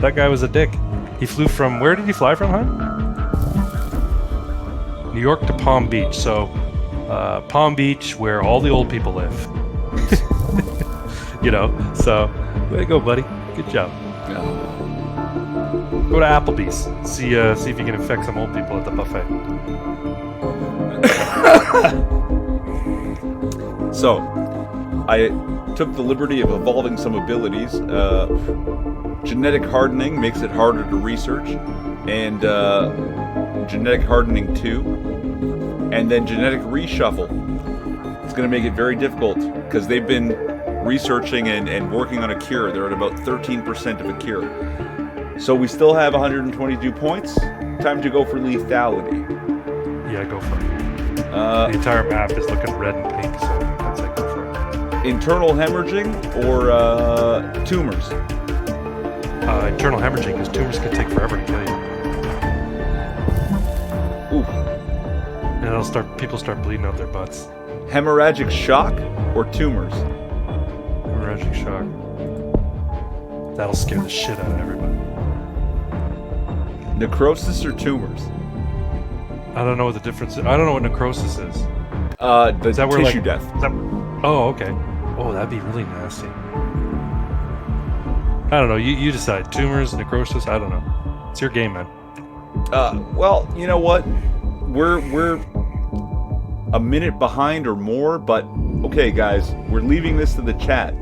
that guy was a dick. He flew from, where did he fly from, huh? New York to Palm Beach. So Palm Beach, where all the old people live. You know, so way to go, buddy. Good job. Yeah. Go to Applebee's. See if you can infect some old people at the buffet. So, I took the liberty of evolving some abilities. Genetic hardening makes it harder to research, and genetic hardening 2, and then genetic reshuffle. It's going to make it very difficult because they've been researching and working on a cure. They're at about 13% of a cure. So we still have 122 points. Time to go for lethality. Yeah, go for it. The entire map is looking red and pink, so I'd say go for it. Internal hemorrhaging or tumors? Internal hemorrhaging, because tumors can take forever to kill you. Oof. And people start bleeding out their butts. Hemorrhagic shock or tumors? Hemorrhagic shock. That'll scare the shit out of everybody. Necrosis or tumors? I don't know what the difference is. I don't know what necrosis is. The Is that where, tissue like, death. Oh, okay. Oh, that'd be really nasty. I don't know. You decide. Tumors, necrosis. I don't know. It's your game, man. Well, you know what? We're a minute behind or more, but okay, guys, we're leaving this to the chat.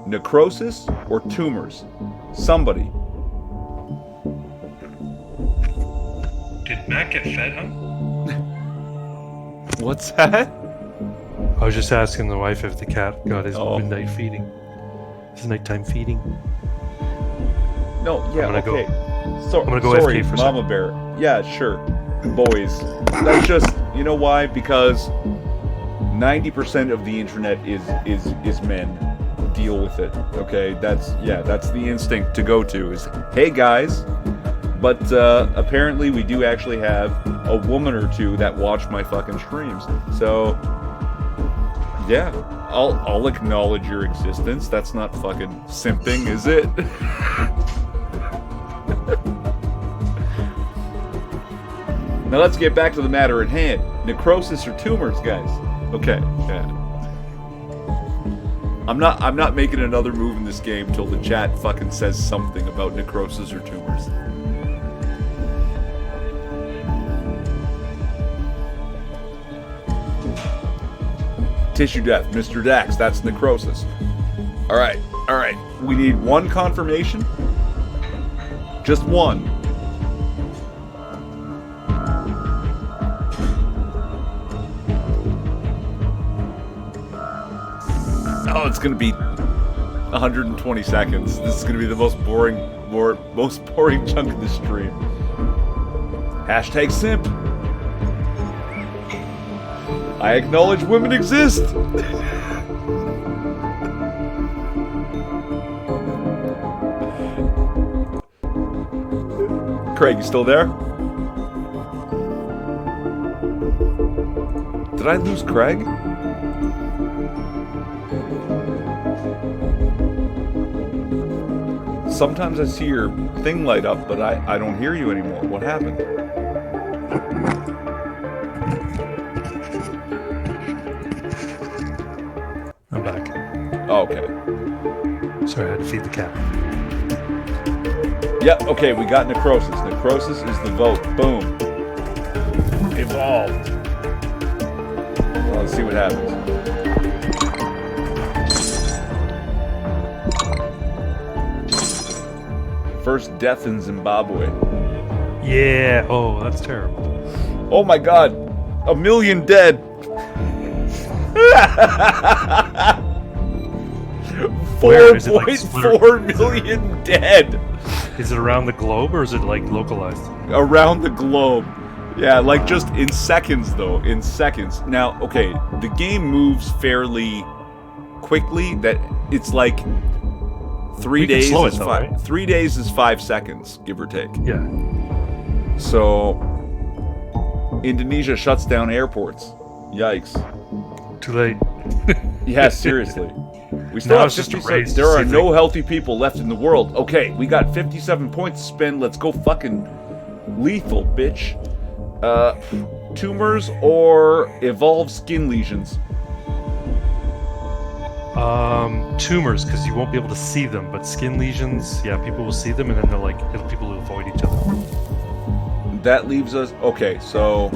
Necrosis or tumors? Somebody. Did Matt get fed, huh? What's that? I was just asking the wife if the cat got his midnight feeding. His nighttime feeding. No, yeah, I'm gonna okay. I'm gonna go sorry, AFK for a Mama second. Bear. Yeah, sure. Boys. That's just, you know why? Because 90% of the internet is men. Deal with it. Okay? That's the instinct to go to is, hey guys. But apparently we do actually have a woman or two that watch my fucking streams. So yeah, I'll acknowledge your existence. That's not fucking simping, is it? Now let's get back to the matter at hand. Necrosis or tumors, guys? Okay, yeah. I'm not making another move in this game till the chat fucking says something about necrosis or tumors. Tissue death, Mr. Dax, that's necrosis. Alright. We need one confirmation. Just one. Oh, it's gonna be 120 seconds. This is gonna be the most boring chunk of the stream. Hashtag simp. I acknowledge women exist. Craig, you still there? Did I lose Craig? Sometimes I see your thing light up, but I don't hear you anymore. What happened? I'm back. Oh, okay. Sorry, I had to feed the cat. Yep, okay, we got necrosis. Necrosis is the vote. Boom. Evolved. Well, let's see what happens. First death in Zimbabwe. Yeah. Oh, that's terrible. Oh my god. 1 million dead. 4.4 million dead. Is it around the globe or is it like localized? Around the globe. Yeah, like just in seconds though. In seconds. Now, okay, the game moves fairly quickly. That it's like 3 days slow it is though, 5. right? 3 days is 5 seconds, give or take. Yeah. So Indonesia shuts down airports. Yikes. Too late. Yeah, seriously. We still Now have it's just a 57. race to There see are if no they- healthy people left in the world. Okay, we got 57 points to spend. Let's go fucking lethal, bitch. Tumors or evolved skin lesions? Tumors, because you won't be able to see them, but skin lesions, yeah, people will see them, and then people will avoid each other. That leaves us... Okay, so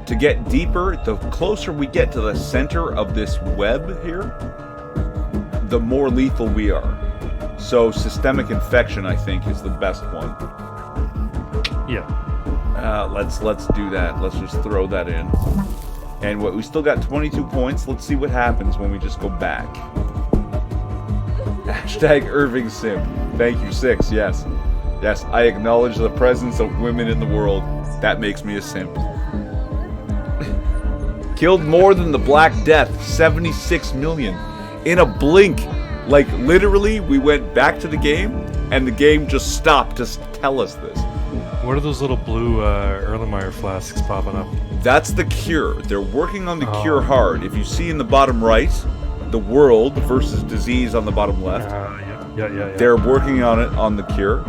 to get deeper, the closer we get to the center of this web here, the more lethal we are. So systemic infection, I think, is the best one. Yeah. Let's do that. Let's just throw that in. And we still got 22 points. Let's see what happens when we just go back. Hashtag Irving Simp. Thank you, 6. Yes. Yes, I acknowledge the presence of women in the world. That makes me a simp. Killed more than the Black Death. 76 million. In a blink. Like, literally, we went back to the game, and the game just stopped to tell us this. What are those little blue Erlenmeyer flasks popping up? That's the cure. They're working on the cure hard. If you see in the bottom right, the world versus disease on the bottom left, Yeah. they're working on it on the cure.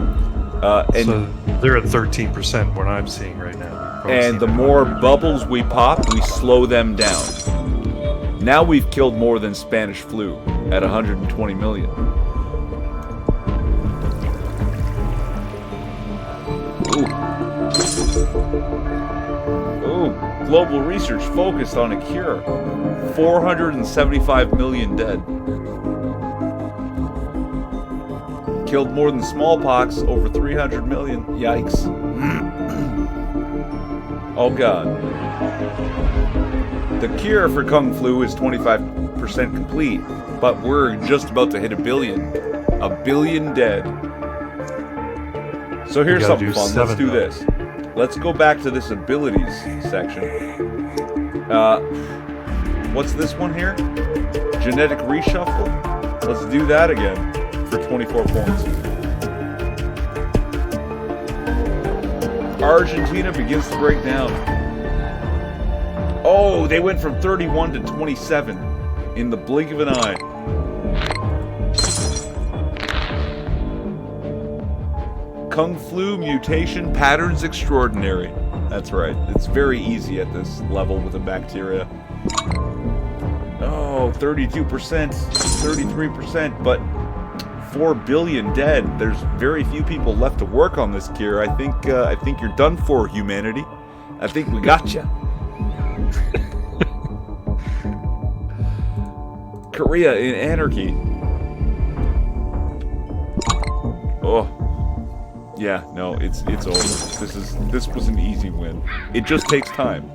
And So they're at 13%, what I'm seeing right now. You've probably seen the that. more bubbles we pop, we slow them down. Now we've killed more than Spanish flu at 120 million. Ooh, global research focused on a cure. 475 million dead. Killed more than smallpox, over 300 million. Yikes. Oh god. The cure for Kung Flu is 25% complete, but we're just about to hit 1 billion. 1 billion dead. So here's something fun. Let's do this. Let's go back to this abilities section. What's this one here? Genetic reshuffle? Let's do that again for 24 points. Argentina begins to break down. Oh, they went from 31 to 27 in the blink of an eye. Kung Flu mutation patterns extraordinary. That's right. It's very easy at this level with a bacteria. Oh, 32%, 33%, but 4 billion dead. There's very few people left to work on this cure. I think you're done for, humanity. I think we got you. Korea in anarchy. Oh. Yeah, no, it's over. This was an easy win. It just takes time.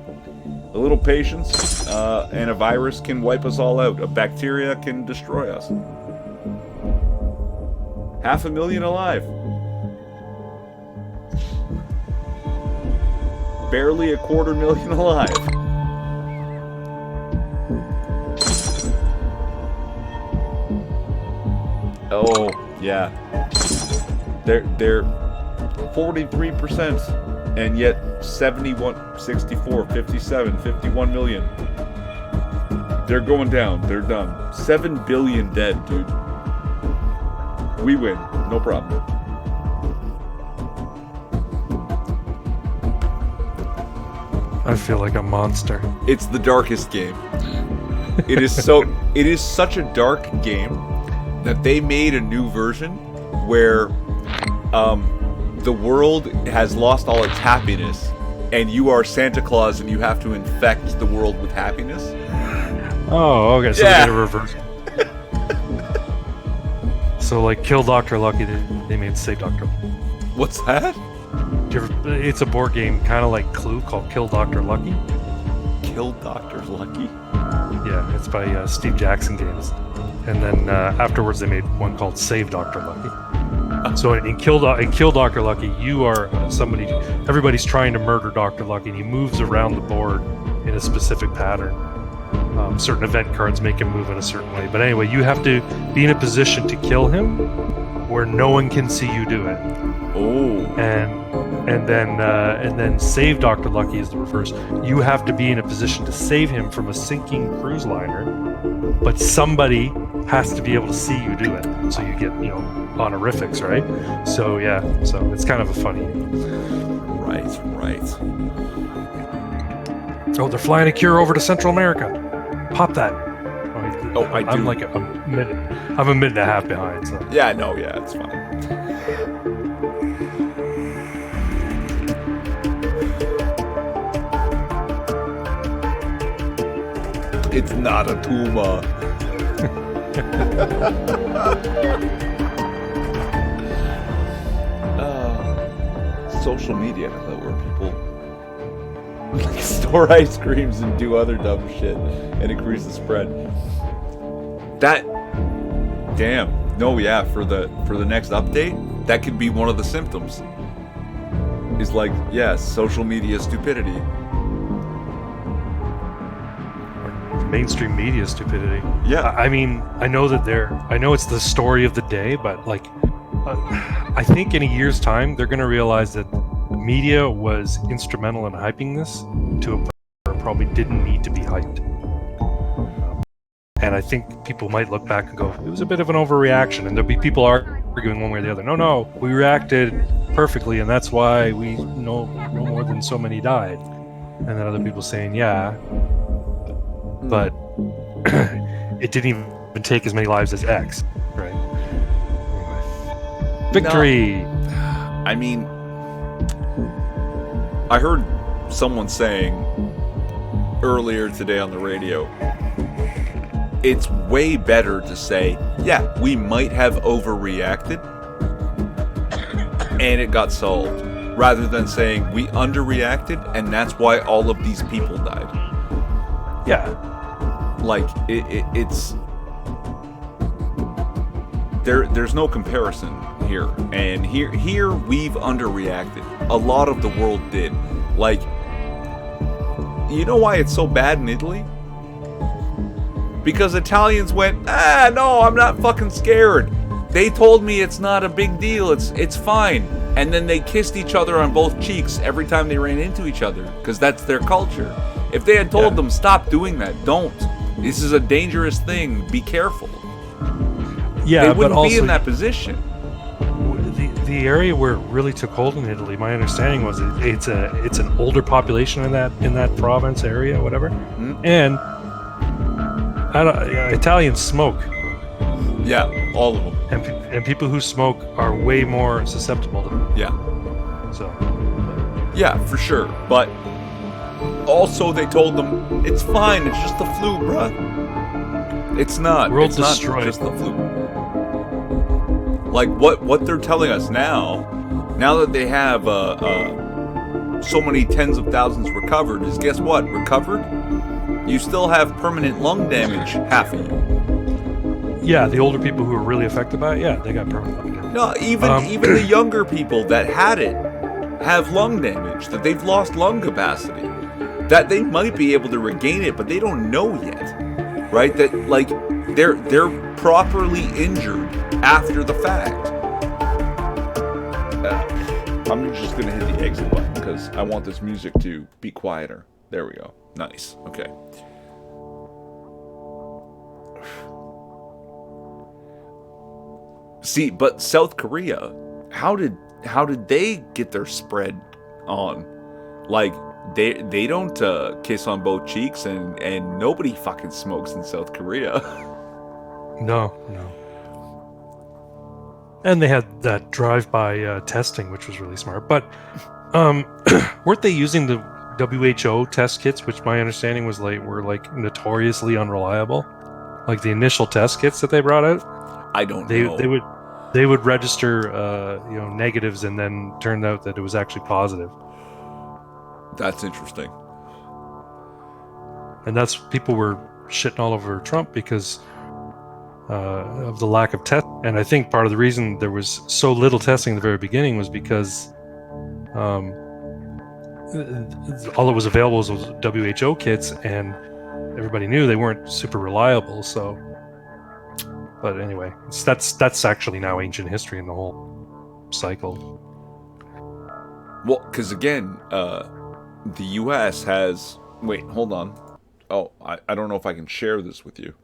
A little patience, and a virus can wipe us all out. A bacteria can destroy us. 500,000 alive. Barely 250,000 alive. Oh, yeah. They're 43%, and yet 71, 64, 57, 51 million. They're going down. They're done. 7 billion dead, dude. We win. No problem. I feel like a monster. It's the darkest game. It is such a dark game that they made a new version where the world has lost all its happiness, and you are Santa Claus and you have to infect the world with happiness. Oh, okay, so Yeah. they did a reverse. So, like, Kill Dr. Lucky, they made Save Dr. Lucky. What's that? It's a board game, kind of like Clue, called Kill Dr. Lucky. Kill Dr. Lucky? Yeah, it's by Steve Jackson Games. And then afterwards they made one called Save Dr. Lucky. So in Kill Dr. Lucky, you are somebody, everybody's trying to murder Dr. Lucky, and he moves around the board in a specific pattern. Certain event cards make him move in a certain way. But anyway, you have to be in a position to kill him where no one can see you do it. Oh. And then Save Dr. Lucky is the reverse. You have to be in a position to save him from a sinking cruise liner, but somebody has to be able to see you do it. So you get, honorifics, right? So yeah, so it's kind of a funny. Right. Oh, they're flying a cure over to Central America. Pop that. Oh, I do. I'm like a minute. I'm a minute and a half behind. So. Yeah, no, yeah, it's fine. It's not a tumor. Social media, where people store ice creams and do other dumb shit and increase the spread. No, yeah, for the next update, that could be one of the symptoms. Is like, yes, social media stupidity. Mainstream media stupidity. Yeah. I mean, I know it's the story of the day, but like, I think in a year's time, they're going to realize that media was instrumental in hyping this to a point where it probably didn't need to be hyped. And I think people might look back and go, it was a bit of an overreaction, and there'll be people arguing one way or the other. No, we reacted perfectly, and that's why we no more than so many died. And then other people saying, yeah, but it didn't even take as many lives as X, right? Anyway. Victory! No. I mean, I heard someone saying earlier today on the radio, it's way better to say, yeah, we might have overreacted and it got solved, rather than saying we underreacted and that's why all of these people died. Yeah. Like, it's... There's no comparison here. And here we've underreacted. A lot of the world did. Like, you know why it's so bad in Italy? Because Italians went, no, I'm not fucking scared. They told me it's not a big deal, it's fine. And then they kissed each other on both cheeks every time they ran into each other, because that's their culture. If they had told them, stop doing that, don't. This is a dangerous thing, be careful. Yeah, they wouldn't but also, be in that position. The area where it really took hold in Italy, my understanding was it's an older population in that province area, whatever, and Italians smoke. Yeah, all of them. And people who smoke are way more susceptible to it. Yeah. So. Yeah, for sure. But also they told them, it's fine, it's just the flu, bruh. It's not. World it's destroyed. not just the flu. Like what they're telling us now that they have so many tens of thousands recovered, is guess what? Recovered? You still have permanent lung damage, half of you. Yeah, the older people who were really affected by it, yeah, they got permanent lung damage. No, even the younger people that had it have lung damage, that they've lost lung capacity, that they might be able to regain it, but they don't know yet, right? That like they're properly injured after the fact. I'm just gonna hit the exit button because I want this music to be quieter. There we go. Nice. Okay. See, but South Korea, how did they get their spread on? Like they don't kiss on both cheeks, and nobody fucking smokes in South Korea. No. And they had that drive-by testing, which was really smart. But weren't they using the WHO test kits, which my understanding was were notoriously unreliable? Like the initial test kits that they brought out, I don't know. They would register negatives, and then turned out that it was actually positive. That's interesting. And that's people were shitting all over Trump because of the lack of test. And I think part of the reason there was so little testing in the very beginning was because all that was available was those WHO kits, and everybody knew they weren't super reliable. So, but anyway, that's actually now ancient history in the whole cycle. Well, because again, the U.S. has... Wait, hold on. Oh, I don't know if I can share this with you.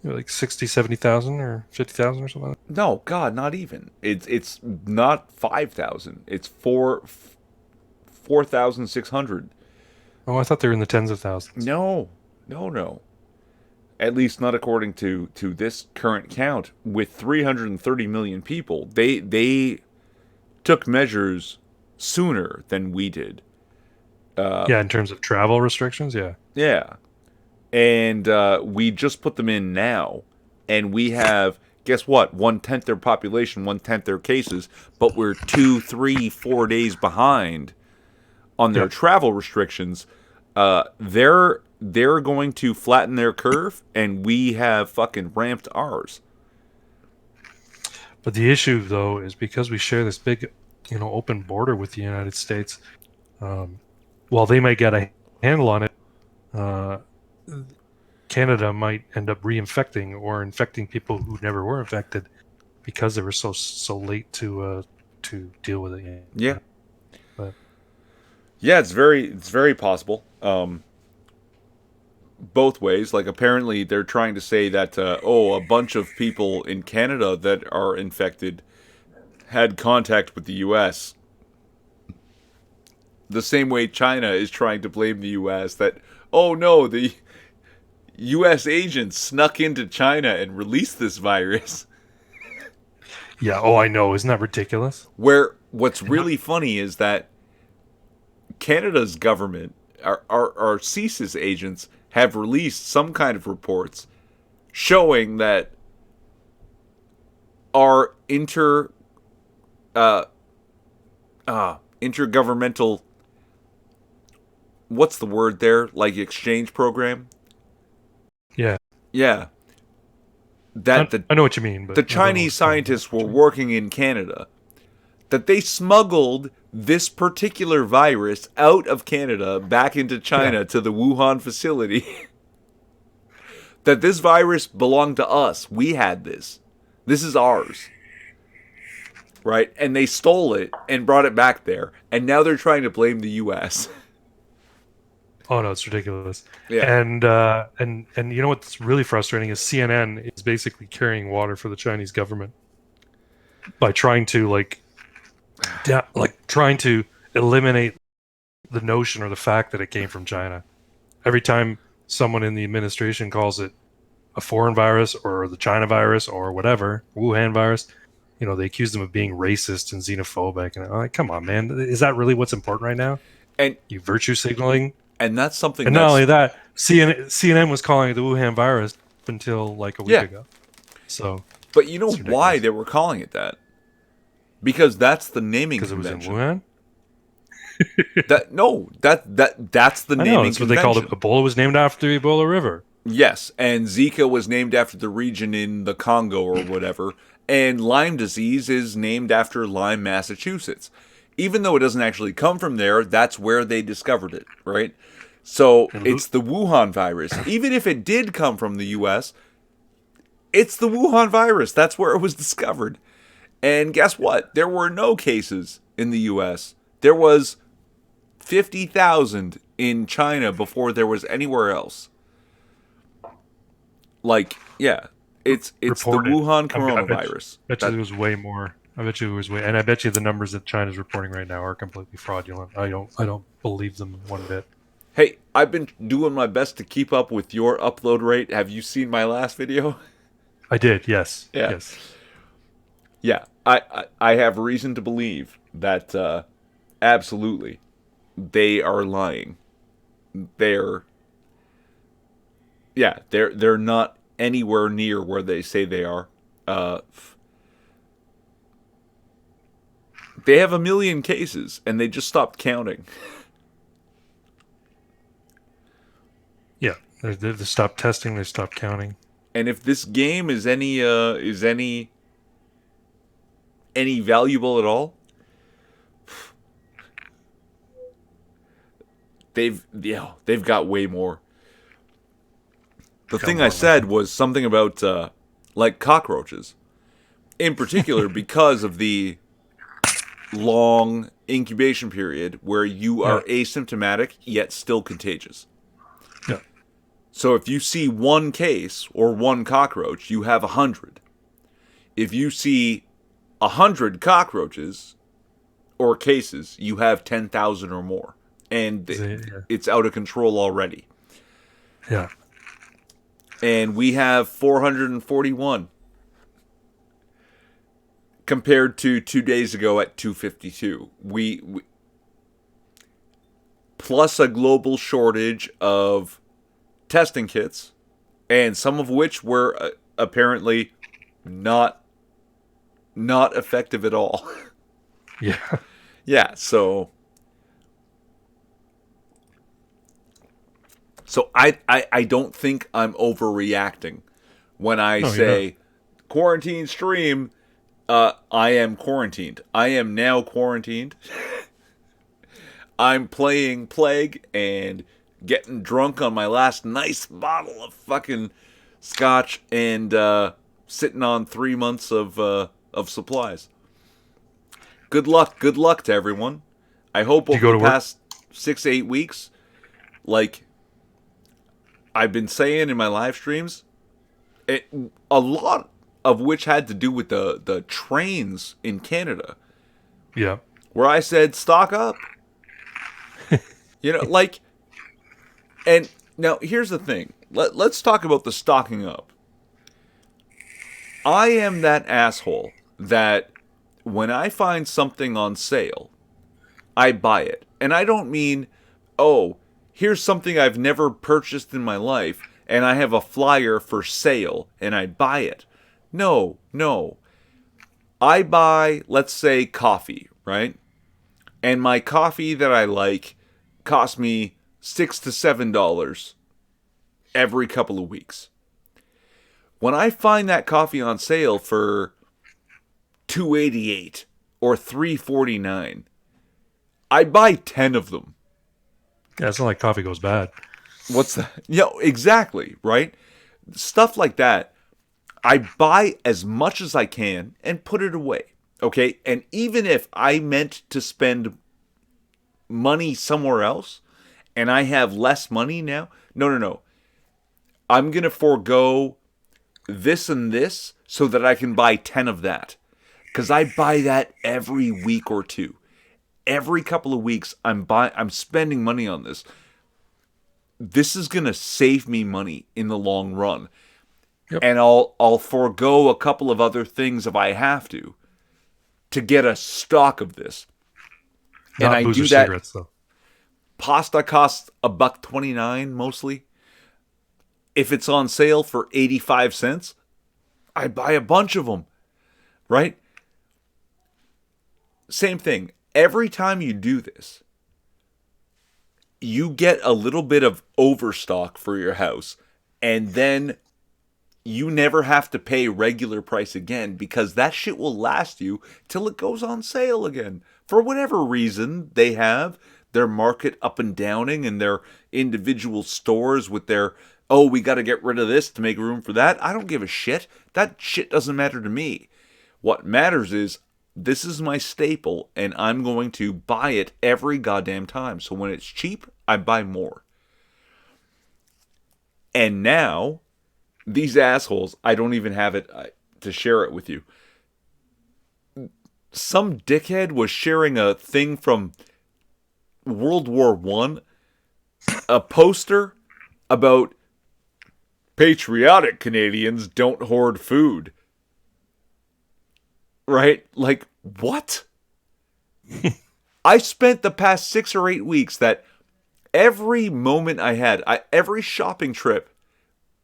Like 60, 70,000 or 50,000 or something? No, God, not even. It's not 5,000. It's 4,600. Oh, I thought they were in the tens of thousands. No. At least not according to this current count. With 330 million people, they took measures sooner than we did. Yeah, in terms of travel restrictions, yeah. Yeah. And we just put them in now. And we have, guess what? 1/10 their population, 1/10 their cases. But we're 2, 3, 4 days behind on their travel restrictions. They're going to flatten their curve, and we have fucking ramped ours. But the issue, though, is because we share this big, open border with the United States, while they might get a handle on it, Canada might end up reinfecting or infecting people who never were infected because they were so late to deal with it. Yeah. But yeah, it's very possible. Both ways. Like, apparently they're trying to say that a bunch of people in Canada that are infected had contact with the U.S. The same way China is trying to blame the U.S. that, oh no, the U.S. agents snuck into China and released this virus. Yeah, oh, I know. Isn't that ridiculous? Where what's really funny is that Canada's government, our CSIS agents, have released some kind of reports showing that our intergovernmental, what's the word there? Like exchange program? Yeah. I know what you mean. But the Chinese scientists were working in Canada. That they smuggled this particular virus out of Canada back into China to the Wuhan facility. That this virus belonged to us. We had this. This is ours. Right? And they stole it and brought it back there. And now they're trying to blame the U.S. Oh no, it's ridiculous. Yeah. And you know what's really frustrating is CNN is basically carrying water for the Chinese government by trying to trying to eliminate the notion or the fact that it came from China. Every time someone in the administration calls it a foreign virus or the China virus or whatever, Wuhan virus, they accuse them of being racist and xenophobic. And I'm like, come on, man, is that really what's important right now? And you virtue signaling. And that's something. And not only that, CNN was calling it the Wuhan virus up until like a week ago. So But you know It's why ridiculous. they were calling it that? Because that's the naming Because it was in convention. Wuhan. That's the I know naming that's what they called it. convention. Ebola was named after the Ebola River. Yes, and Zika was named after the region in the Congo or whatever, and Lyme disease is named after Lyme, Massachusetts. Even though it doesn't actually come from there, that's where they discovered it, right? So And it's the Wuhan virus. Even if it did come from the US, it's the Wuhan virus. That's where it was discovered. And guess what? There were no cases in the US. There was 50,000 in China before there was anywhere else. Like, yeah, it's the reported. Wuhan I coronavirus. bet you That- there was way more. I bet you it was way, and I bet you the numbers that China's reporting right now are completely fraudulent. I don't believe them one bit. hey, I've been doing my best to keep up with your upload rate. Have you seen my last video? I did, yes, Yeah. yes. Yeah, I have reason to believe that absolutely they are lying. They're they're not anywhere near where they say they are. They have 1 million cases and they just stopped counting. Yeah, they stopped testing. They stopped counting. And if this game is any valuable at all, they've got way more. The thing I said was something about like cockroaches, in particular because of the long incubation period where you are asymptomatic yet still contagious. Yeah, So if you see one case or one cockroach, you have 100. If you see 100 cockroaches or cases, you have 10,000 or more, and it's out of control already. yeah. And we have 441 compared to 2 days ago at 252. We plus a global shortage of testing kits, and some of which were apparently not effective at all. Yeah. Yeah, so I don't think I'm overreacting when I say quarantine stream. I am quarantined. I am now quarantined. I'm playing Plague and getting drunk on my last nice bottle of fucking scotch and sitting on 3 months of supplies. Good luck to everyone. I hope over the past 6-8 weeks, like I've been saying in my live streams, a lot of which had to do with the trains in Canada. Yeah. Where I said, stock up. You know, like, and now here's the thing. Let's talk about the stocking up. I am that asshole that when I find something on sale, I buy it. And I don't mean, oh, here's something I've never purchased in my life, and I have a flyer for sale, and I buy it. No. I buy, let's say, coffee, right? And my coffee that I like costs me $6 to $7 every couple of weeks. When I find that coffee on sale for $2.88 or $3.49, I buy 10 of them. Yeah, it's not like coffee goes bad. What's that? Yeah, exactly, right? Stuff like that. I buy as much as I can and put it away. Okay? And even if I meant to spend money somewhere else and I have less money now, no. I'm going to forego this and this so that I can buy 10 of that. Because I buy that every week or two. Every couple of weeks, I'm spending money on this. This is going to save me money in the long run. Yep. And I'll forego a couple of other things if I have to get a stock of this. Not and I booze or do that. Cigarettes, though. Pasta costs $1.29 mostly. If it's on sale for 85 cents, I buy a bunch of them, right? Same thing. Every time you do this, you get a little bit of overstock for your house, and then you never have to pay regular price again because that shit will last you till it goes on sale again. For whatever reason they have their market up and downing and their individual stores with their, oh, we got to get rid of this to make room for that. I don't give a shit. That shit doesn't matter to me. What matters is this is my staple and I'm going to buy it every goddamn time. So when it's cheap, I buy more. And now, these assholes, I don't even have it to share it with you. Some dickhead was sharing a thing from World War One, a poster about patriotic Canadians don't hoard food. Right? Like, what? I spent the past 6 or 8 weeks that every moment I had, every shopping trip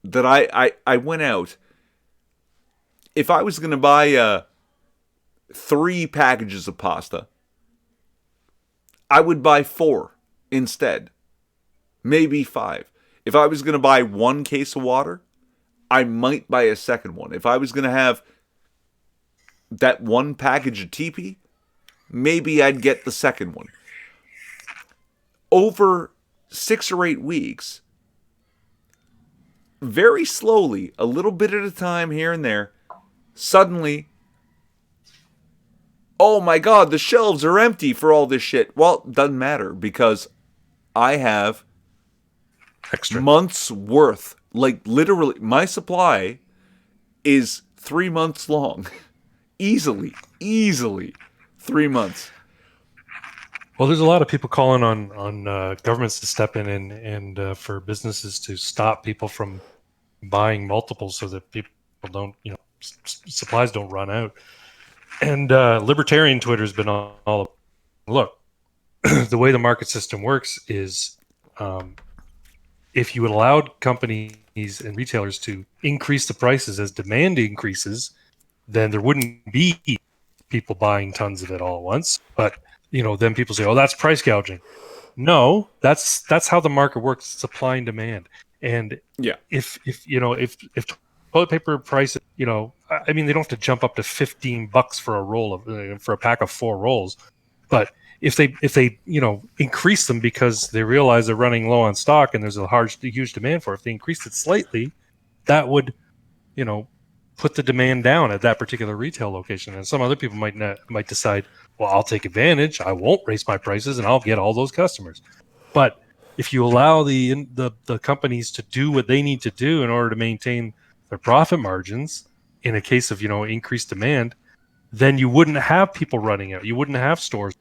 that I went out, if I was going to buy 3 packages of pasta, I would buy 4 instead. Maybe 5. If I was going to buy 1 case of water, I might buy a second one. If I was going to have that 1 package of TP, maybe I'd get the second one. Over 6 or 8 weeks, very slowly, a little bit at a time here and there, suddenly, oh my god, the shelves are empty for all this shit. Well, doesn't matter because I have Extra months worth. Like literally, my supply is 3 months long. Easily 3 months. Well, there's a lot of people calling on governments to step in and for businesses to stop people from buying multiples so that people don't, supplies don't run out. And libertarian Twitter's been all look, the way the market system works is if you allowed companies and retailers to increase the prices as demand increases, then there wouldn't be people buying tons of it all at once. But then people say, "Oh, that's price gouging." No, that's how the market works: supply and demand. And Yeah, if toilet paper prices, they don't have to jump up to $15 for a roll of for a pack of 4 rolls, but if they increase them because they realize they're running low on stock and there's a huge demand for it, if they increased it slightly, that would put the demand down at that particular retail location. And some other people might decide, well, I'll take advantage. I won't raise my prices, and I'll get all those customers. But if you allow the companies to do what they need to do in order to maintain their profit margins, in a case of increased demand, then you wouldn't have people running out. You wouldn't have stores.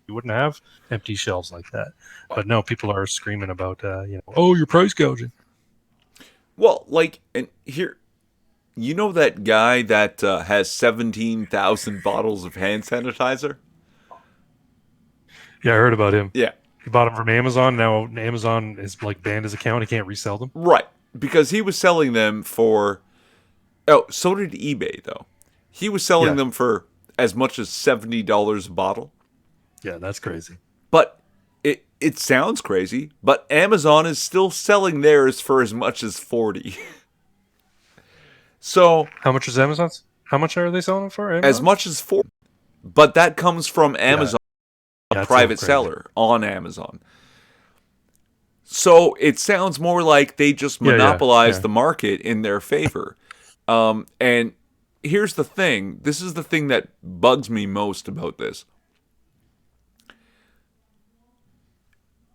You wouldn't have empty shelves like that. But no, people are screaming about oh, you're price gouging. well, like, and here, that guy that has 17,000 bottles of hand sanitizer? Yeah, I heard about him. Yeah. He bought them from Amazon. Now Amazon is banned his account. He can't resell them. Right. Because he was selling them for... Oh, so did eBay, though. He was selling them for as much as $70 a bottle. Yeah, that's crazy. But it sounds crazy, but Amazon is still selling theirs for as much as 40. So... How much is Amazon's? How much are they selling for? Amazon? As much as 40. But that comes from Amazon, a private seller on Amazon. So it sounds more like they just monopolize the market in their favor. And here's the thing. This is the thing that bugs me most about this.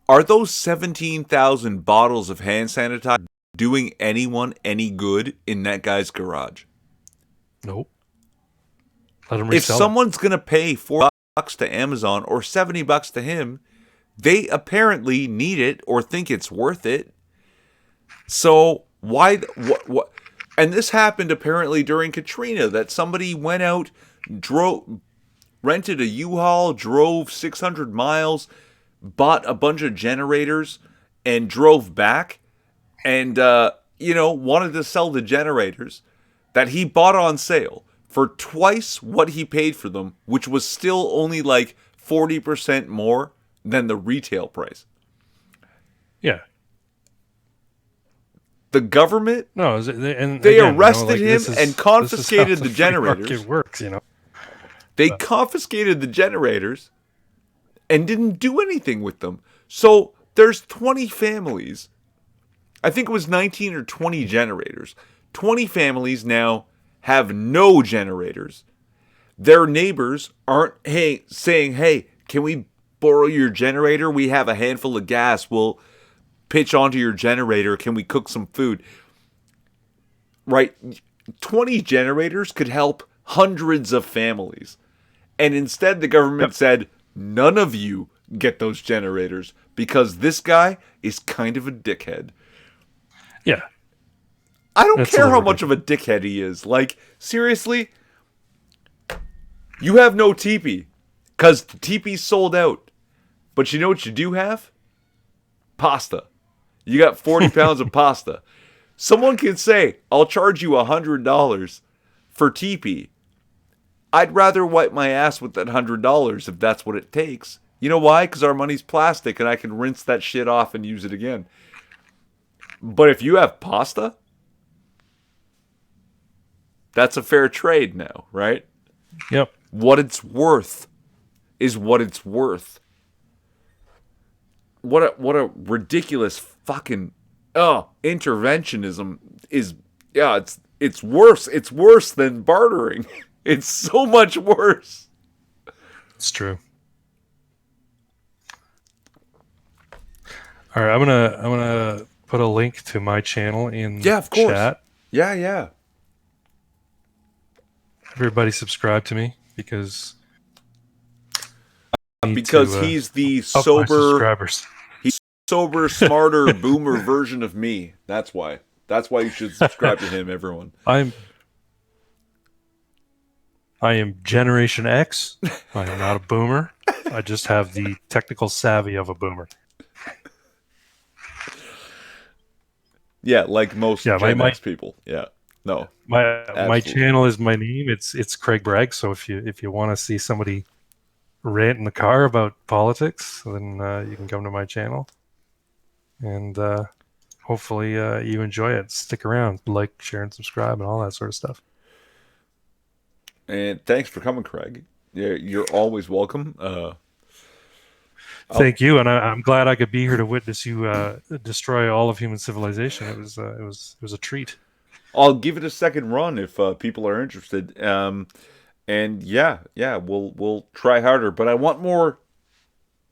Are those 17,000 bottles of hand sanitizer doing anyone any good in that guy's garage? Nope. Let him resell if someone's going to pay $4 to Amazon or $70 to him, they apparently need it or think it's worth it. So why? What? And this happened apparently during Katrina, that somebody went out, rented a U-Haul, drove 600 miles, bought a bunch of generators, and drove back, and wanted to sell the generators that he bought on sale for twice what he paid for them, which was still only like 40% more than the retail price. Yeah. The government, No, and they again, arrested him this is, and this is confiscated how the free generators. market works, They confiscated the generators and didn't do anything with them. So there's 20 families. I think it was 19 or 20 generators. 20 families now have no generators. Their neighbors aren't saying, hey, can we borrow your generator? We have a handful of gas. We'll pitch onto your generator. Can we cook some food? Right? 20 generators could help hundreds of families. And instead, the government said, none of you get those generators because this guy is kind of a dickhead. Yeah. I don't care how much of a dickhead he is. Like, seriously, you have no teepee because the teepee's sold out. But you know what you do have? Pasta. You got 40 pounds of pasta. Someone can say, I'll charge you $100 for teepee. I'd rather wipe my ass with that $100 if that's what it takes. You know why? Because our money's plastic and I can rinse that shit off and use it again. But if you have pasta, that's a fair trade now, right? Yep. What it's worth is what it's worth. What a ridiculous fucking interventionism is. Yeah, it's worse. It's worse than bartering. It's so much worse. It's true. All right, I'm gonna put a link to my channel in of course. chat. Yeah. Everybody subscribe to me because he's the up my subscribers. Sober, smarter boomer version of me. That's why. That's why you should subscribe to him, everyone. I am Generation X. I am not a boomer. I just have the technical savvy of a boomer. Yeah, like most Gen my X people. Yeah. No. My channel is my name. It's Craig Bragg. So if you want to see somebody rant in the car about politics, then you can come to my channel. And hopefully you enjoy it. Stick around, like, share, and subscribe, and all that sort of stuff. And thanks for coming, Craig. You're always welcome. Thank you, and I'm glad I could be here to witness you destroy all of human civilization. It was a treat. I'll give it a second run if people are interested. And yeah, we'll try harder. But I want more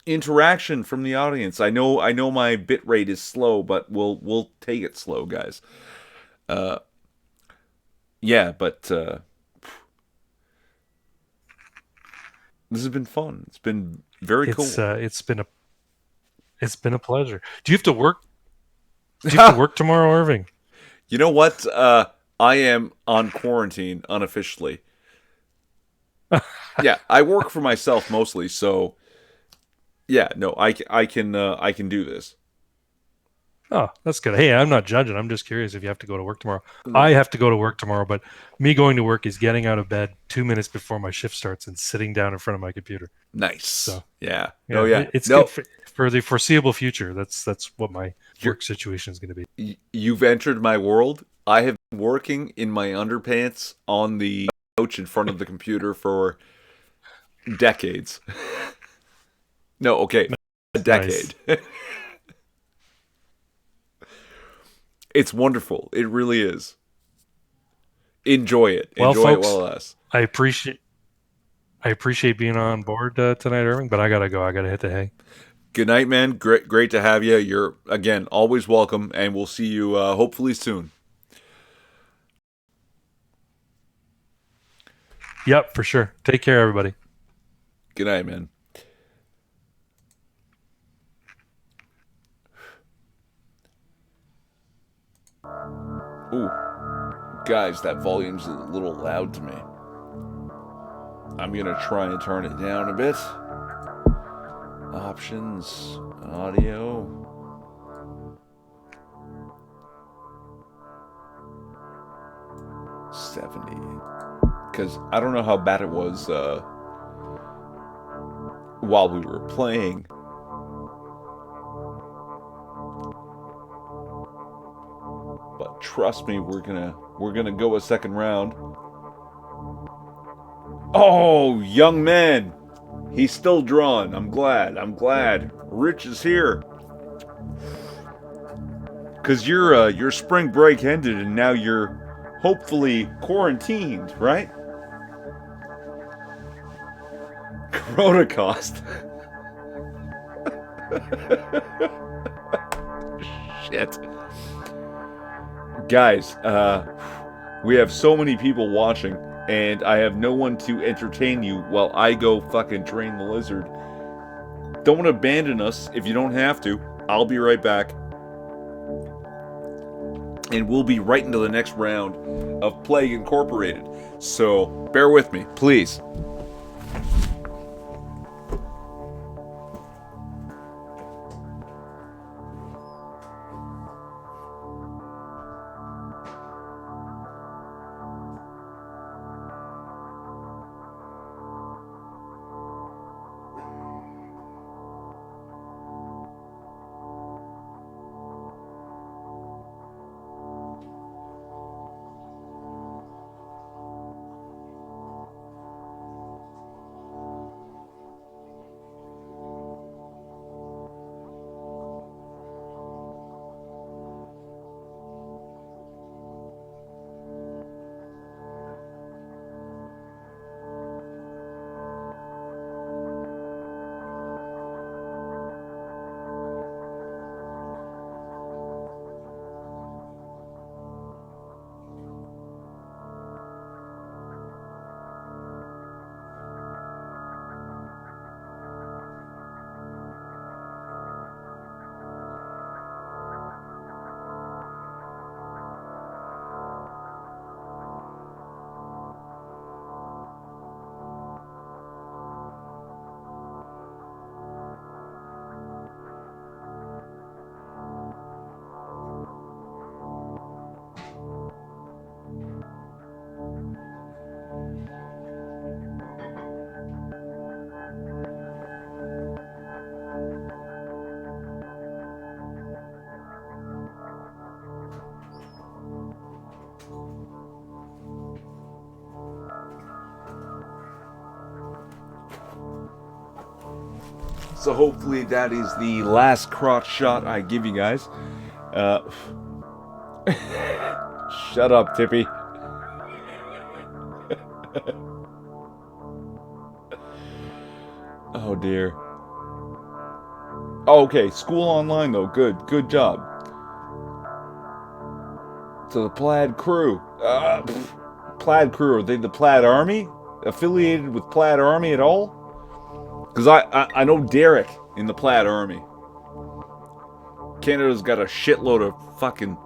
interaction from the audience. I know my bit rate is slow, but we'll take it slow, guys. Yeah, but this has been fun. It's been very cool. It's been a pleasure. Do you have to work? Do you have to work tomorrow, Irving? You know what? I am on quarantine unofficially. Yeah, I work for myself mostly, so yeah, no, I can do this. Oh, that's good. Hey, I'm not judging. I'm just curious if you have to go to work tomorrow. I have to go to work tomorrow, but me going to work is getting out of bed 2 minutes before my shift starts and sitting down in front of my computer. Nice. So yeah. Oh yeah. It's good for the foreseeable future. That's what my work situation is going to be. You've entered my world. I have been working in my underpants on the couch in front of the computer for decades. No, okay, a decade. Nice. It's wonderful. It really is. Enjoy it. Well, Enjoy folks, it while it lasts. I appreciate being on board tonight, Irving, but I gotta go. I gotta hit the hay. Good night, man. Great to have you. You're, again, always welcome, and we'll see you hopefully soon. Yep, for sure. Take care, everybody. Good night, man. Ooh, guys, that volume's a little loud to me. I'm gonna try and turn it down a bit. Options, audio. 70. Because I don't know how bad it was while we were playing. But trust me, we're gonna go a second round. Oh, young man, he's still drawn. I'm glad. Rich is here. Cause your spring break ended and now you're hopefully quarantined, right? Corona cost. Shit. Guys, we have so many people watching, and I have no one to entertain you while I go fucking train the lizard. Don't abandon us if you don't have to. I'll be right back. And we'll be right into the next round of Plague Incorporated. So, bear with me, please. So hopefully that is the last crotch shot I give you guys. Shut up, Tippy. Oh dear. Oh, okay, school online though. Good job. To the Plaid crew. Plaid crew, are they the Plaid Army? Affiliated with Plaid Army at all? Because I know Derek in the Plaid Army. Canada's got a shitload of fucking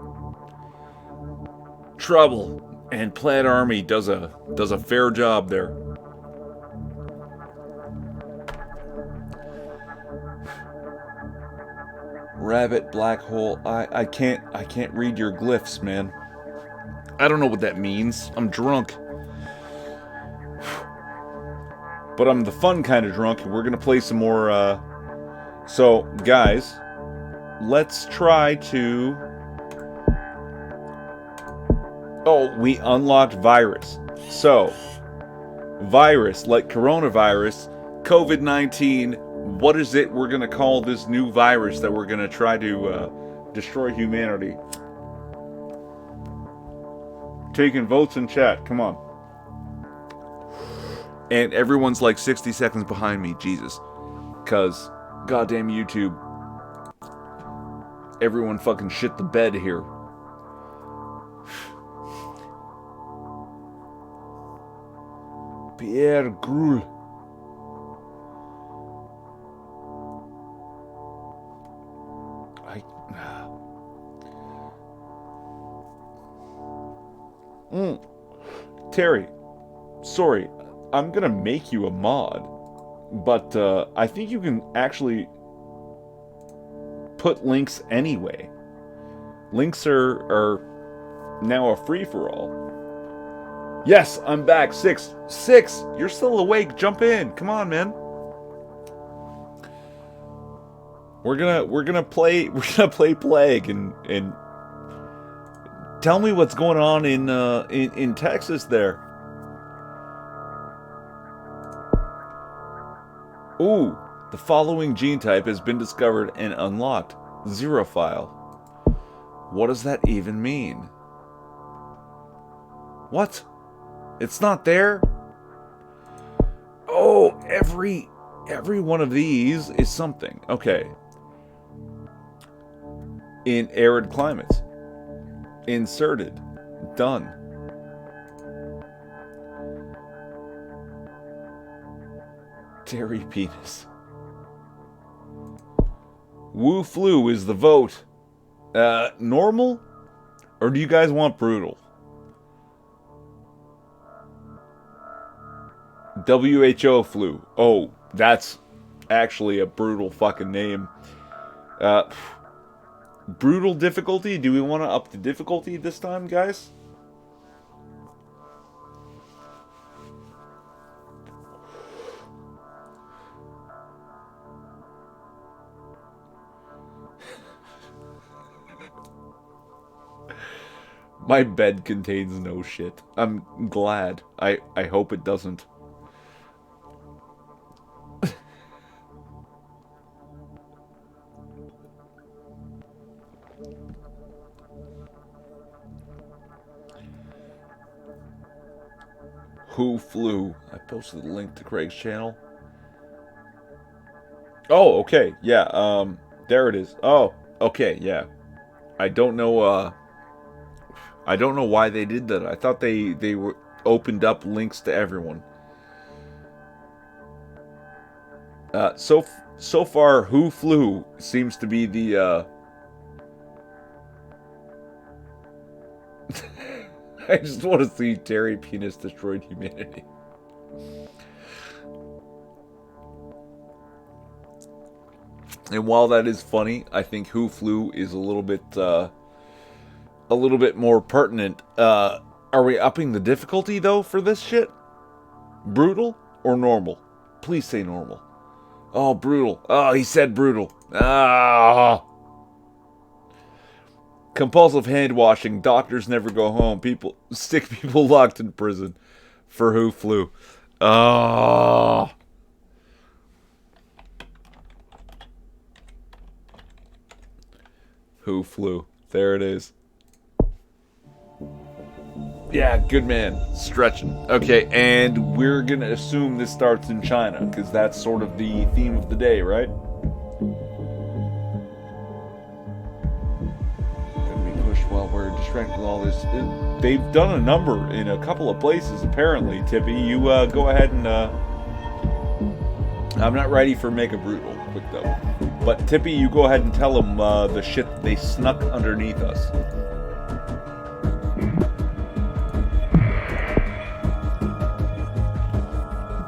trouble, and Plaid Army does a fair job there. Rabbit, black hole. I can't read your glyphs, man. I don't know what that means. I'm drunk. But I'm the fun kind of drunk, and we're gonna play some more, So, guys, let's try to... Oh, we unlocked virus. So, virus, like coronavirus, COVID-19, what is it we're gonna call this new virus that we're gonna try to, destroy humanity? Taking votes in chat, come on. And everyone's like 60 seconds behind me, Jesus. Because, goddamn YouTube. Everyone fucking shit the bed here. Pierre Gruhl. Terry, sorry. I'm gonna make you a mod, but I think you can actually put links anyway. Links are now a free-for-all. Yes, I'm back. Six. You're still awake. Jump in. Come on, man. We're gonna play Plague and tell me what's going on in Texas there. Ooh, the following gene type has been discovered and unlocked. Zerophile. What does that even mean? What? It's not there? Oh, every one of these is something. Okay. In arid climates. Inserted. Done. Dairy penis. Wu Flu is the vote. Normal? Or do you guys want brutal? WHO flu. Oh, that's actually a brutal fucking name. Brutal difficulty? Do we want to up the difficulty this time, guys? My bed contains no shit. I'm glad. I hope it doesn't. Who flew? I posted a link to Craig's channel. Oh, okay. Yeah, there it is. Oh, okay, yeah. I don't know why they did that. I thought they were opened up links to everyone. So far, Who Flew seems to be the I just want to see Terry Penis destroyed humanity. And while that is funny, I think Who Flew is a little bit more pertinent. Are we upping the difficulty though for this shit? Brutal or normal? Please say normal. Oh, brutal. Oh, he said brutal. Ah. Compulsive hand washing. Doctors never go home. Sick people locked in prison for Who Flew. Oh. Who Flew. There it is. Yeah, good man. Stretching. Okay, and we're gonna assume this starts in China, because that's sort of the theme of the day, right? While we're distracted with all this, they've done a number in a couple of places apparently. Tippy, you go ahead and I'm not ready for Mega Brutal quick though, but Tippy, you go ahead and tell them the shit that they snuck underneath us.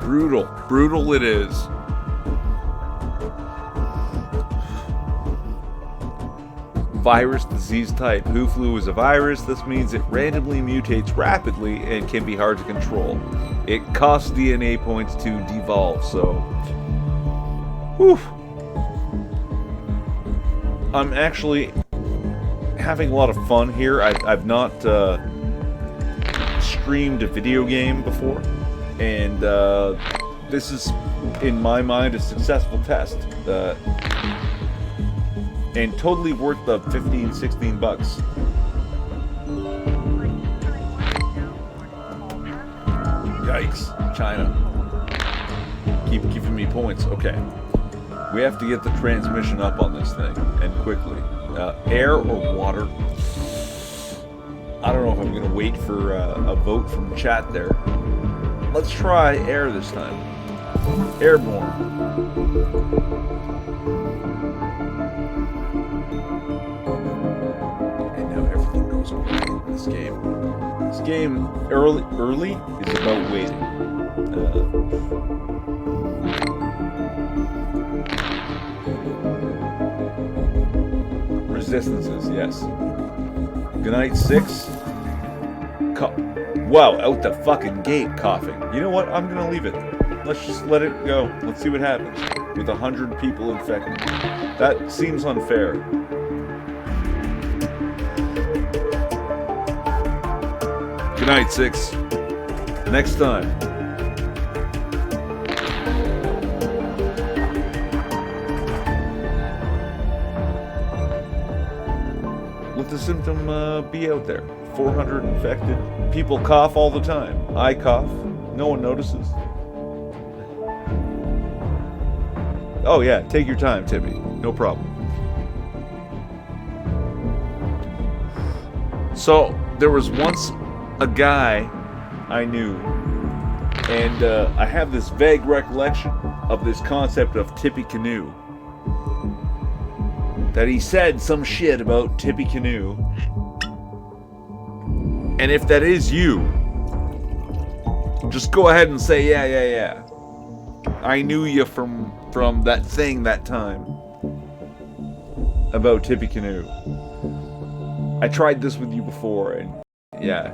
Brutal it is. Virus disease type. Who Flew is a virus. This means it randomly mutates rapidly and can be hard to control. It costs DNA points to devolve, so... Whew. I'm actually having a lot of fun here. I've not streamed a video game before, and this is, in my mind, a successful test. And totally worth the $15-16 bucks. Yikes, China. Keep giving me points. Okay. We have to get the transmission up on this thing, and quickly. Air or water? I don't know if I'm gonna wait for a vote from chat there. Let's try air this time. Airborne. This game early is about waiting. Resistances, yes. Good night, 6. Wow, out the fucking gate coughing. You know what? I'm gonna leave it. Let's just let it go. Let's see what happens with 100 people infected. That seems unfair. Good night, Six. Next time. Let the symptom be out there. 400 infected. People cough all the time. I cough. No one notices. Oh yeah, take your time, Tippy. No problem. So, there was once a guy I knew, and I have this vague recollection of this concept of Tippecanoe. That he said some shit about Tippecanoe. And if that is you, just go ahead and say, yeah. I knew you from that thing that time about Tippecanoe. I tried this with you before, and yeah.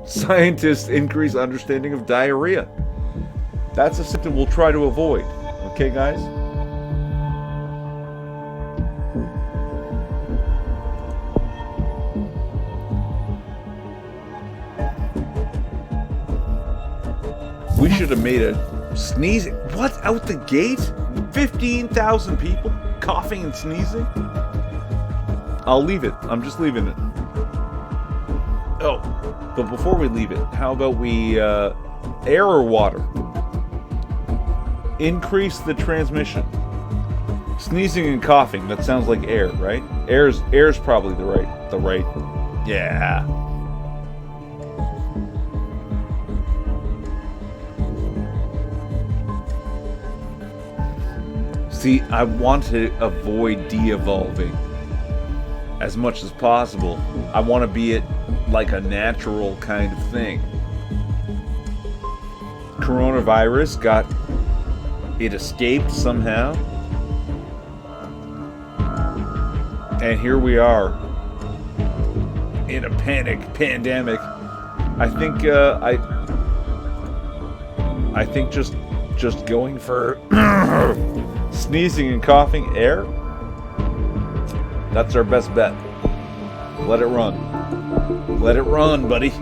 Scientists increase understanding of diarrhea. That's a symptom we'll try to avoid. Okay, guys? We should have made a sneezing. What? Out the gate? 15,000 people coughing and sneezing? I'll leave it. I'm just leaving it. Oh, but before we leave it, how about we, air or water? Increase the transmission. Sneezing and coughing, that sounds like air, right? Air's probably the right. Yeah. See, I want to avoid de-evolving as much as possible. I want to be it like a natural kind of thing. Coronavirus it escaped somehow. And here we are in a pandemic. I think just going for sneezing and coughing air, that's our best bet. Let it run. Let it run, buddy.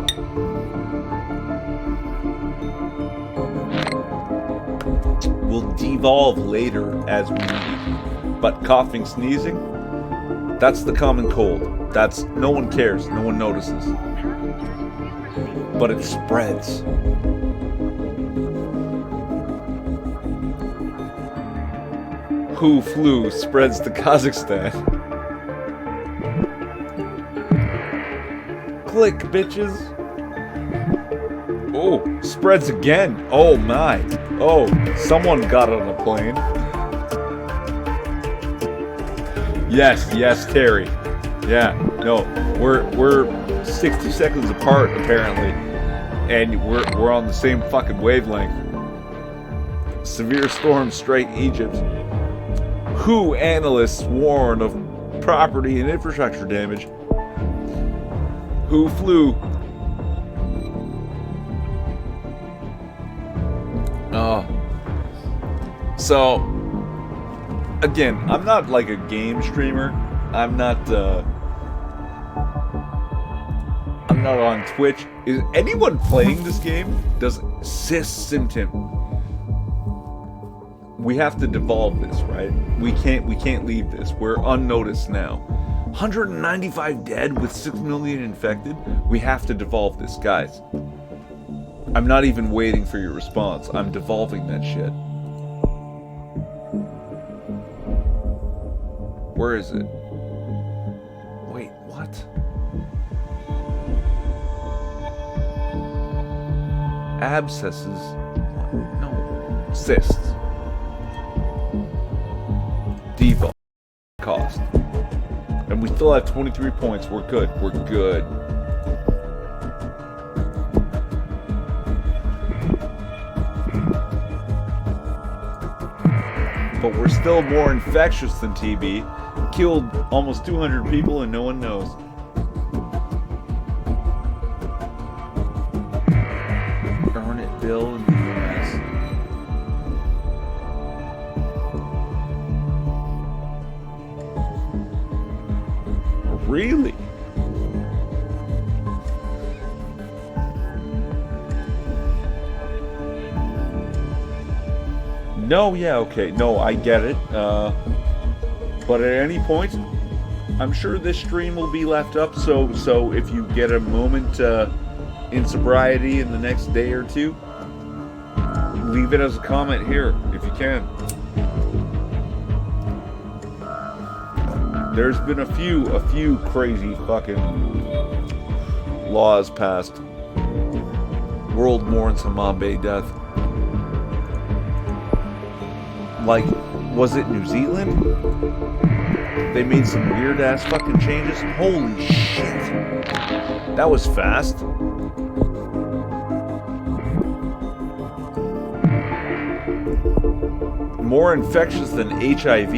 We'll devolve later as we need. But coughing, sneezing, that's the common cold. That's, no one cares, no one notices. But it spreads. Who flu spreads to Kazakhstan. Click, bitches. Oh, spreads again. Oh my. Oh, someone got on a plane. Yes, Terry. Yeah, no, we're 60 seconds apart apparently, and we're on the same fucking wavelength. Severe storm strike Egypt. WHO analysts warn of property and infrastructure damage. Who flew? Oh. So, again, I'm not like a game streamer. I'm not on Twitch. Is anyone playing this game? Does cis symptom? We have to devolve this, right? We can't leave this. We're unnoticed now. 195 dead with 6 million infected. We have to devolve this, guys. I'm not even waiting for your response. I'm devolving that shit. Where is it? Wait, what? Abscesses? No. Cysts. Devolve. Cost. And we still have 23 points. We're good. We're good. But we're still more infectious than TB. Killed almost 200 people and no one knows. bill in the US. Really? No, yeah, okay. No, I get it. But at any point, I'm sure this stream will be left up. So if you get a moment in sobriety in the next day or two, leave it as a comment here if you can. There's been a few crazy fucking laws passed. World mourns Harambe death. Like, was it New Zealand? They made some weird ass fucking changes. Holy shit. That was fast. More infectious than HIV,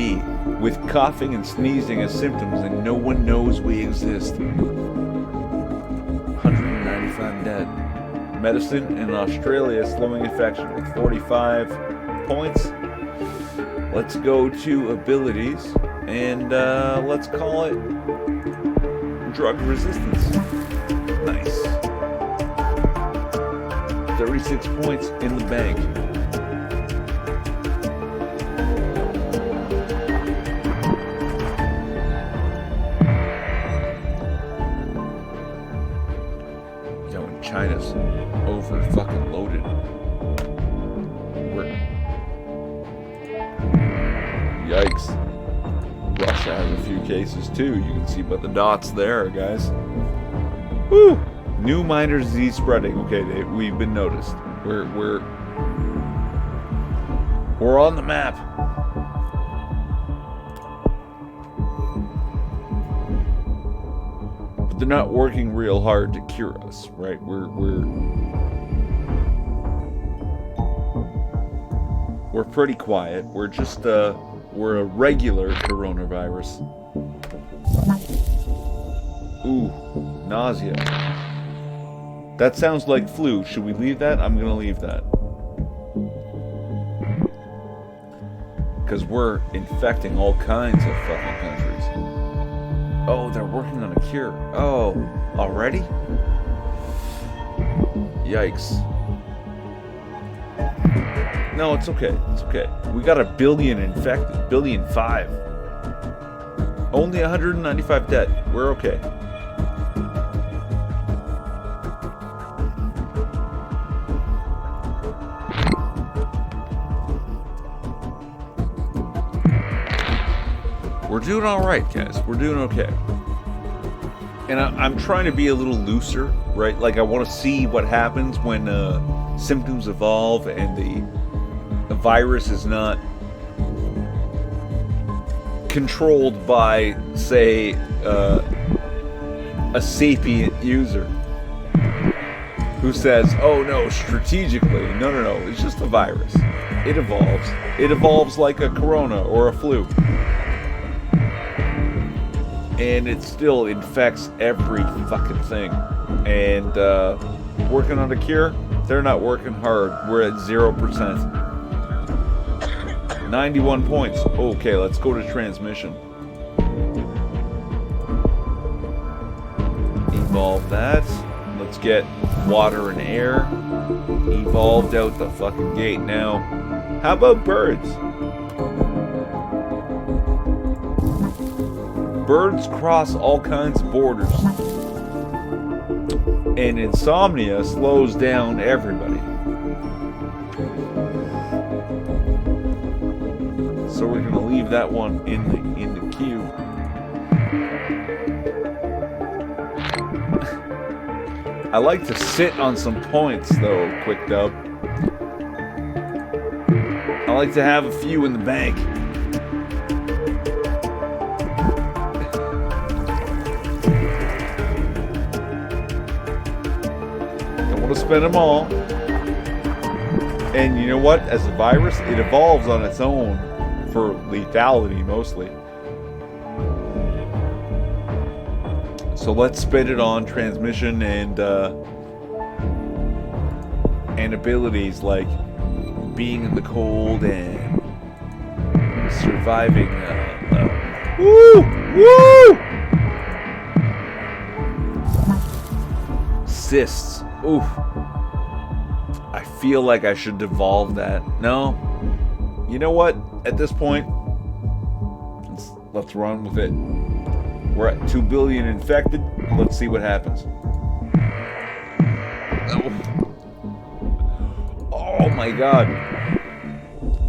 with coughing and sneezing as symptoms, and no one knows we exist. 195 dead. Medicine in Australia slowing infection with 45 points. Let's go to abilities, and let's call it drug resistance. Nice. 36 points in the bank. Yo, and China's over fucking loaded. Yikes. Russia has a few cases too. You can see by the dots there, guys. Woo! New minor disease spreading. Okay, we've been noticed. We're on the map. But they're not working real hard to cure us, right? We're pretty quiet. We're just we're a regular coronavirus. Ooh, nausea. That sounds like flu. Should we leave that? I'm gonna leave that. Because we're infecting all kinds of fucking countries. Oh, they're working on a cure. Oh, already? Yikes. No, it's okay. It's okay. We got 1 billion infected. 1.5 billion. Only 195 dead. We're okay. We're doing all right, guys. We're doing okay. And I'm trying to be a little looser, right? Like, I want to see what happens when symptoms evolve and the virus is not controlled by, say, a sapient user who says, oh no, strategically. No, it's just a virus. It evolves. It evolves like a corona or a flu. And it still infects every fucking thing. And working on a cure, they're not working hard. We're at 0%. 91 points. Okay, let's go to transmission. Evolve that. Let's get water and air evolved out the fucking gate. Now, how about birds? Birds cross all kinds of borders. And insomnia slows down everybody. So we're gonna leave that one in the queue. I like to sit on some points though, Quick Dub. I like to have a few in the bank. Don't want to spend them all. And you know what? As a virus, it evolves on its own. For lethality mostly. So let's spend it on transmission and And abilities like being in the cold and surviving. Woo! Woo! Cysts. Oof. I feel like I should devolve that. No. You know what? At this point, let's run with it. We're at 2 billion infected. Let's see what happens. Oh my god.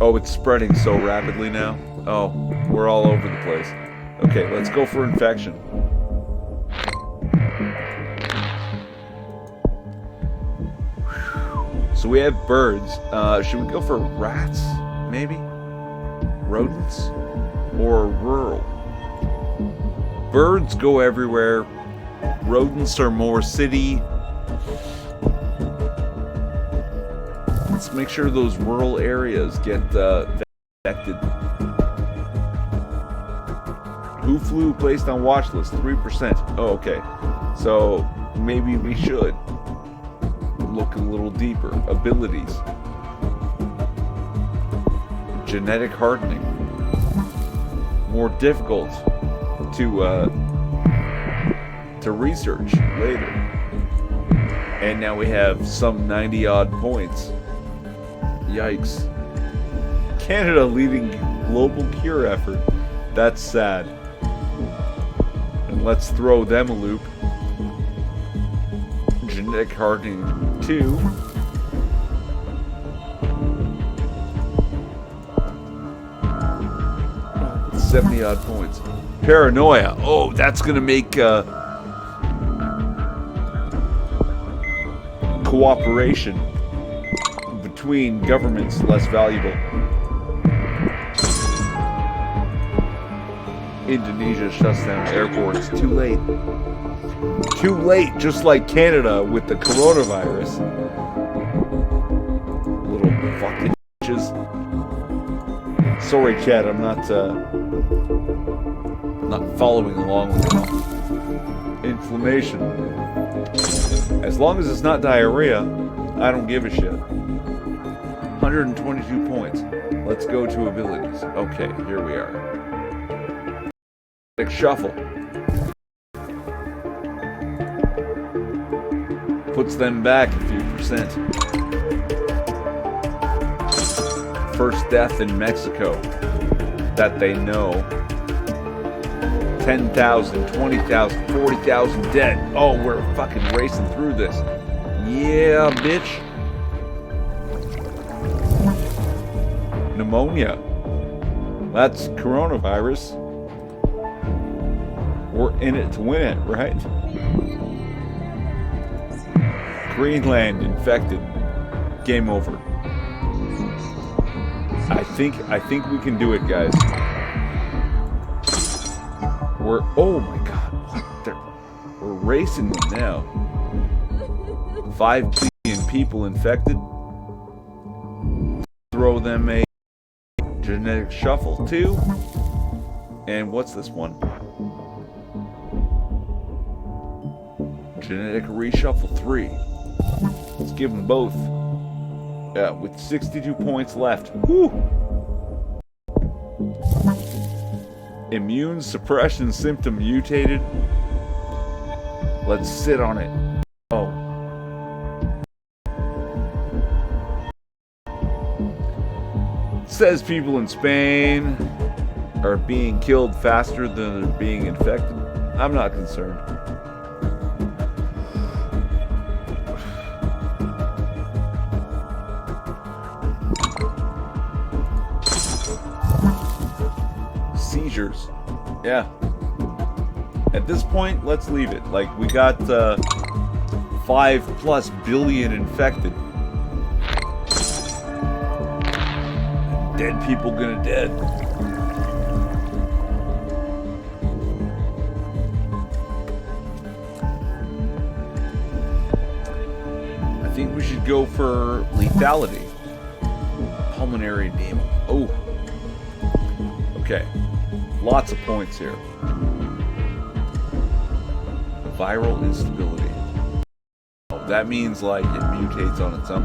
Oh, it's spreading so rapidly now. Oh, we're all over the place. Okay, let's go for infection. So we have birds. Should we go for rats, maybe? Rodents? Or rural? Birds go everywhere. Rodents are more city. Let's make sure those rural areas get affected. Who flew placed on watch list? 3%. Oh, okay. So maybe we should look a little deeper. Abilities. Genetic hardening. More difficult to research later. And now we have some 90 odd points. Yikes. Canada leading global cure effort. That's sad. And let's throw them a loop. Genetic hardening 2. Oh, 70 odd points. Paranoia. Oh, that's gonna make cooperation between governments less valuable. Indonesia shuts down airports. Too late. Too late, just like Canada with the coronavirus. Little fucking bitches. Sorry, Chad, I'm not following along with you. Inflammation. As long as it's not diarrhea, I don't give a shit. 122 points. Let's go to abilities. Okay, here we are. Shuffle. Puts them back a few percent. First death in Mexico that they know. 10,000, 20,000, 40,000 dead. Oh, we're fucking racing through this. Yeah, bitch. Pneumonia. That's coronavirus. We're in it to win it, right? Greenland infected. Game over. I think we can do it, guys. Oh my god, what? We're racing them now. 5 billion people infected. Throw them a genetic shuffle 2. And what's this one? Genetic reshuffle 3. Let's give them both. With 62 points left. Woo! Immune suppression symptom mutated. Let's sit on it. Oh. It says people in Spain are being killed faster than they're being infected. I'm not concerned. Seizures. Yeah. At this point, let's leave it. Like, we got 5+ billion infected. Dead people gonna dead. I think we should go for lethality. Pulmonary edema. Oh. Okay. Lots of points here. Viral instability. Oh, that means like it mutates on its own.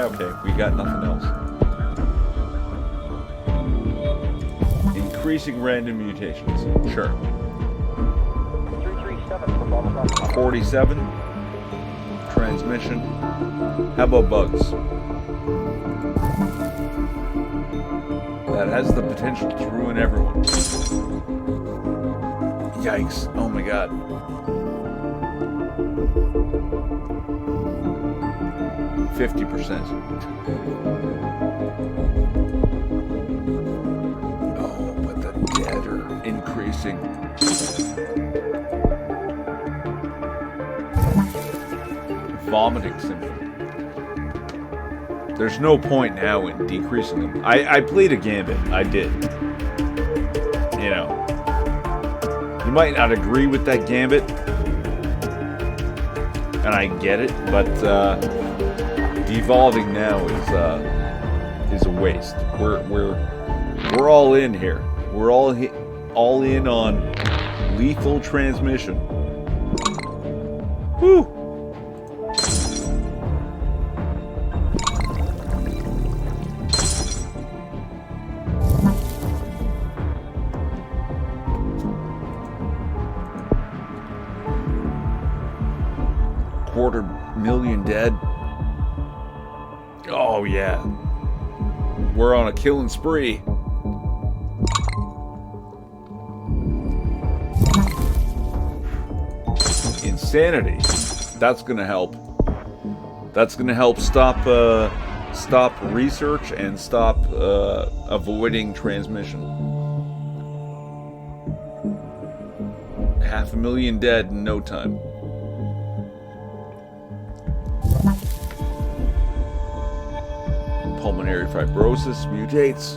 Yeah, okay, we got nothing else. Increasing random mutations. Sure. 337 for Bravo Bravo. 47. Transmission. How about bugs? That has the potential to ruin everyone. Yikes. Oh my god. %. Oh, but the dead are increasing. Vomiting syndrome. There's no point now in decreasing them. I played a gambit. I did. You know. You might not agree with that gambit. And I get it, but devolving now is a waste. We're all in here. We're all in on lethal transmission. Whew. $250,000 dead. Oh yeah. We're on a killing spree. Insanity. That's gonna help. That's gonna help stop research and stop avoiding transmission. 500,000 dead in no time. Pulmonary fibrosis mutates.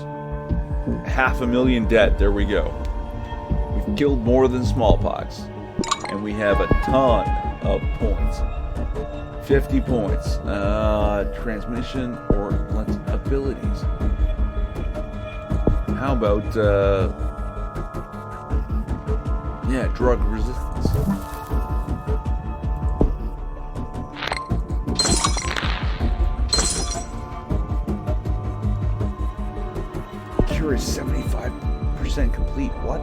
500,000 dead. There we go. We've killed more than smallpox. And we have a ton of points. 50 points. Transmission or let's abilities. How about yeah, drug resistance. Cure is 75% complete. What?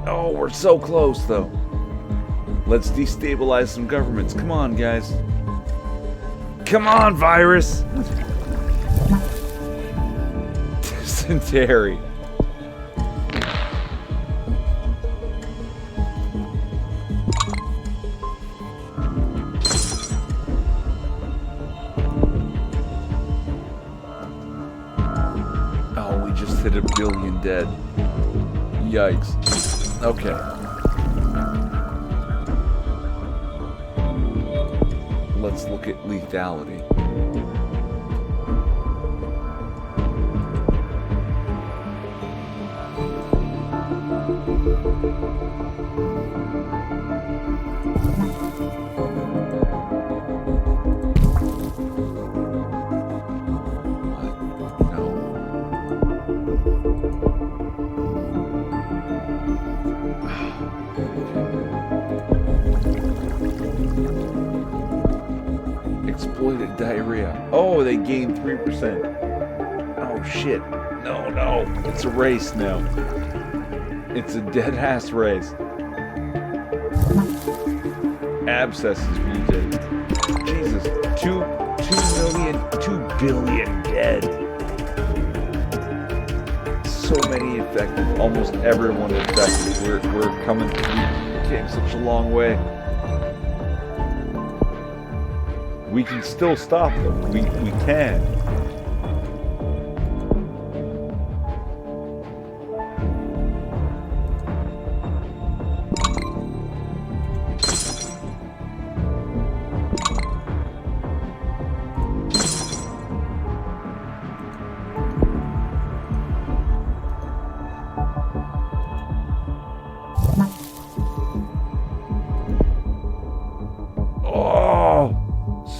Oh, we're so close, though. Let's destabilize some governments. Come on, guys. Come on, virus! Dysentery. Oh, we just hit 1 billion dead. Yikes. Okay. Let's look at lethality. Exploited diarrhea. Oh, they gained 3%. Oh shit. No. It's a race now. It's a dead ass race. Abscesses mutated. Jesus. 2 billion dead. So many infected. Almost everyone infected. We're coming. We came such a long way. We can still stop them. We can.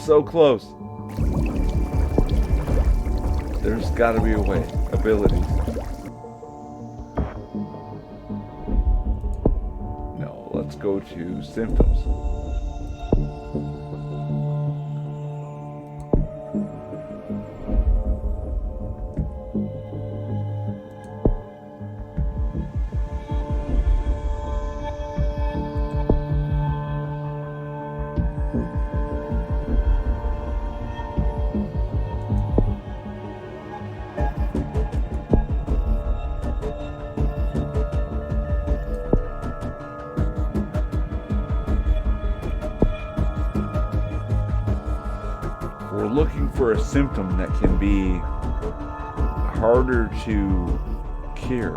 So close. There's got to be a way. Abilities. No, let's go to symptoms. for a symptom that can be harder to cure.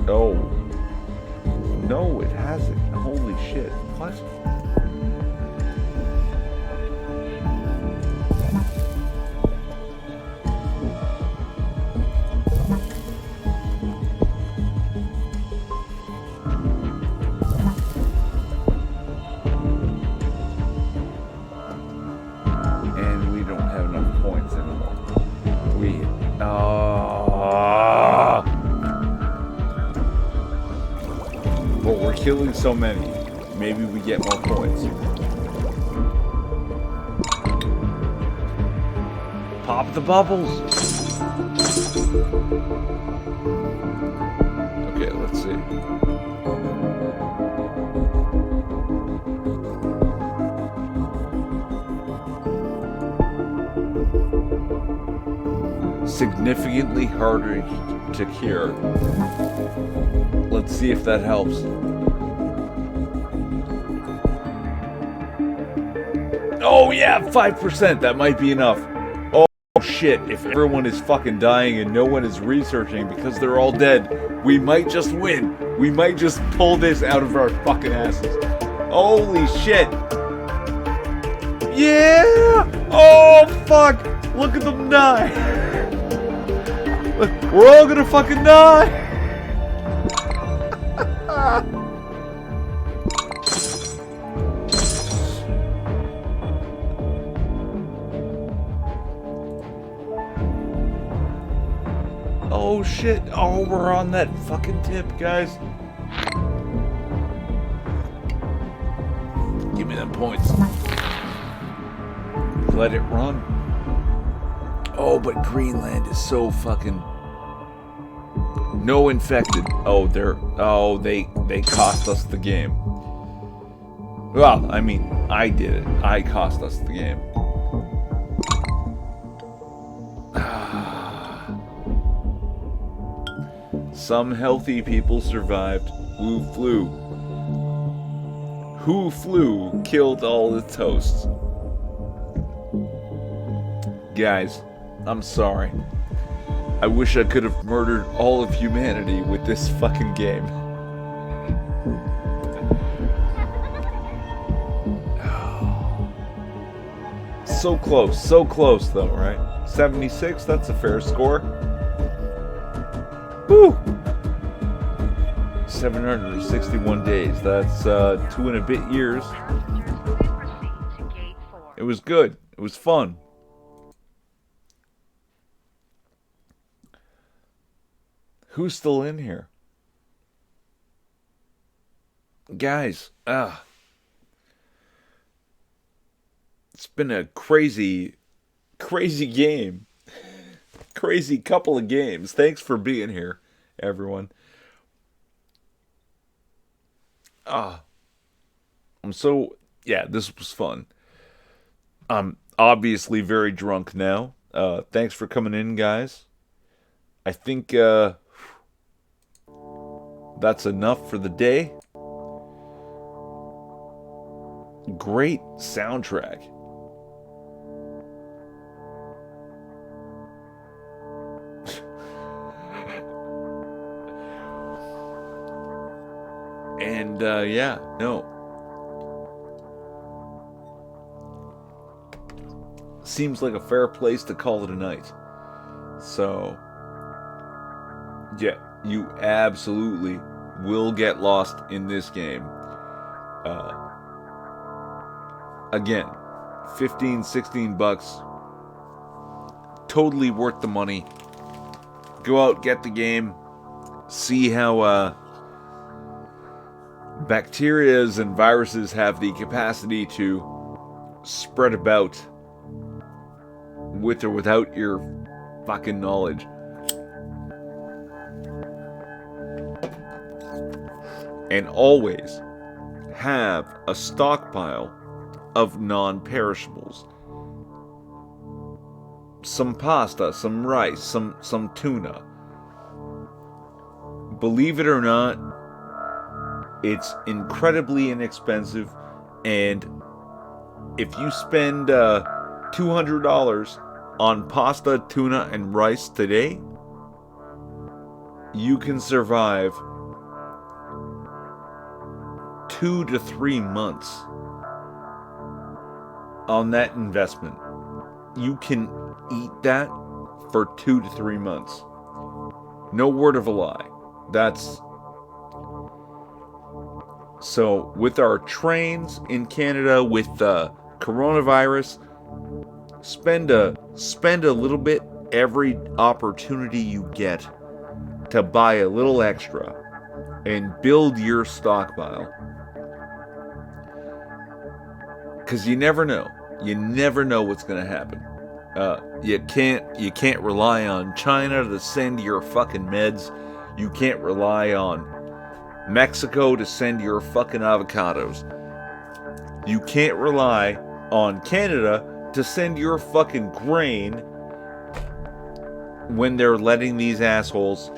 Oh. No, it hasn't. Holy shit. What? And we don't have enough points anymore. But we're killing so many. Maybe we get more points. Pop the bubbles. Okay, let's see. Significantly harder to cure. Let's see if that helps. Oh yeah, 5%. That might be enough. Oh shit, if everyone is fucking dying and no one is researching because they're all dead, we might just win. We might just pull this out of our fucking asses. Holy shit. Yeah! Oh fuck! Look at them die! We're all gonna fucking die! Oh shit. Oh, we're on that fucking tip, guys. Give me them points. Let it run. Oh, but Greenland is so fucking... No infected. Oh, they cost us the game. Well, I mean, I did it. I cost us the game. Some healthy people survived. Who flew? Who flew killed all the toasts. Guys, I'm sorry. I wish I could have murdered all of humanity with this fucking game. So close though, right? 76, that's a fair score. Woo! 761 days, that's 2 and a bit years. It was good, it was fun. Who's still in here? Guys, it's been a crazy game. Crazy couple of games. Thanks for being here, everyone. This was fun. I'm obviously very drunk now. Thanks for coming in, guys. I think that's enough for the day. Great soundtrack. And seems like a fair place to call it a night. So yeah, you absolutely will get lost in this game. Again, 15, 16 bucks. Totally worth the money. Go out, get the game. See how bacterias and viruses have the capacity to spread about with or without your fucking knowledge. And always have a stockpile of non-perishables. some pasta, some rice, some tuna. Believe it or not, it's incredibly inexpensive, and if you spend $200 on pasta, tuna, and rice today, you can survive 2 to 3 months on that investment. You can eat that for 2 to 3 months. No word of a lie. That's so with our trains in Canada, with the coronavirus, spend a little bit every opportunity you get to buy a little extra and build your stockpile. Because you never know. You never know what's going to happen. You can't rely on China to send your fucking meds. You can't rely on Mexico to send your fucking avocados. You can't rely on Canada to send your fucking grain when they're letting these assholes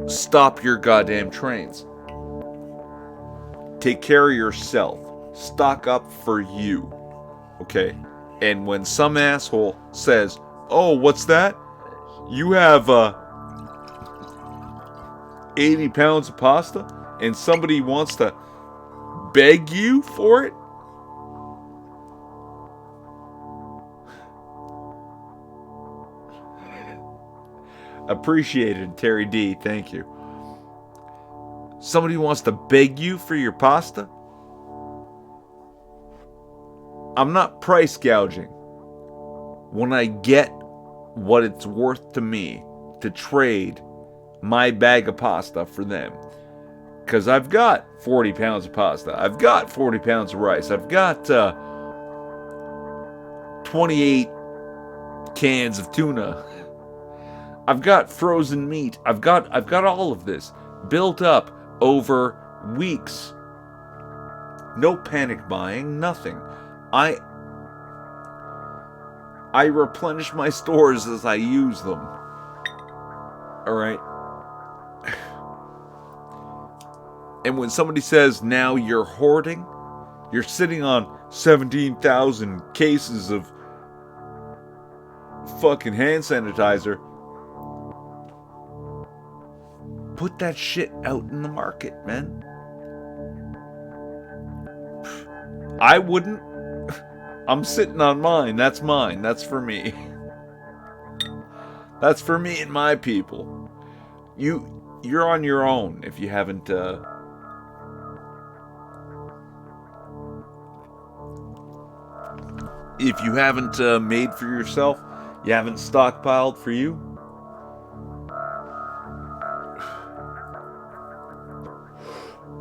stop your goddamn trains. Take care of yourself. Stock up for you. Okay? And when some asshole says, "Oh, what's that? You have 80 pounds of pasta," and somebody wants to beg you for it, appreciated, Terry D. Thank you. Somebody wants to beg you for your pasta? I'm not price gouging. When I get what it's worth to me to trade my bag of pasta for them. Because I've got 40 pounds of pasta. I've got 40 pounds of rice. I've got 28 cans of tuna. I've got frozen meat. I've got all of this built up over weeks. No panic buying, nothing. I replenish my stores as I use them. Alright? And when somebody says, now you're hoarding, you're sitting on 17,000 cases of fucking hand sanitizer, put that shit out in the market, man. I wouldn't. I'm sitting on mine. That's mine. That's for me. That's for me and my people. You're on your own if you haven't made for yourself, you haven't stockpiled for you.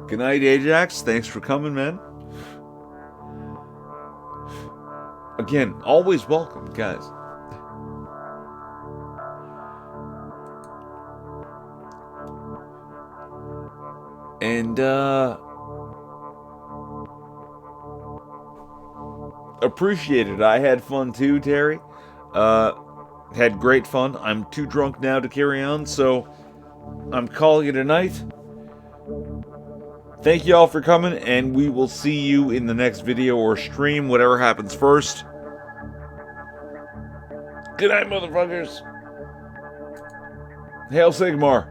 Good night, Ajax. Thanks for coming, man. Again, always welcome, guys. And, appreciate it. I had fun too, Terry. Had great fun. I'm too drunk now to carry on, so I'm calling it a night. Thank you all for coming, and we will see you in the next video or stream, whatever happens first. Good night, motherfuckers. Hail Sigmar.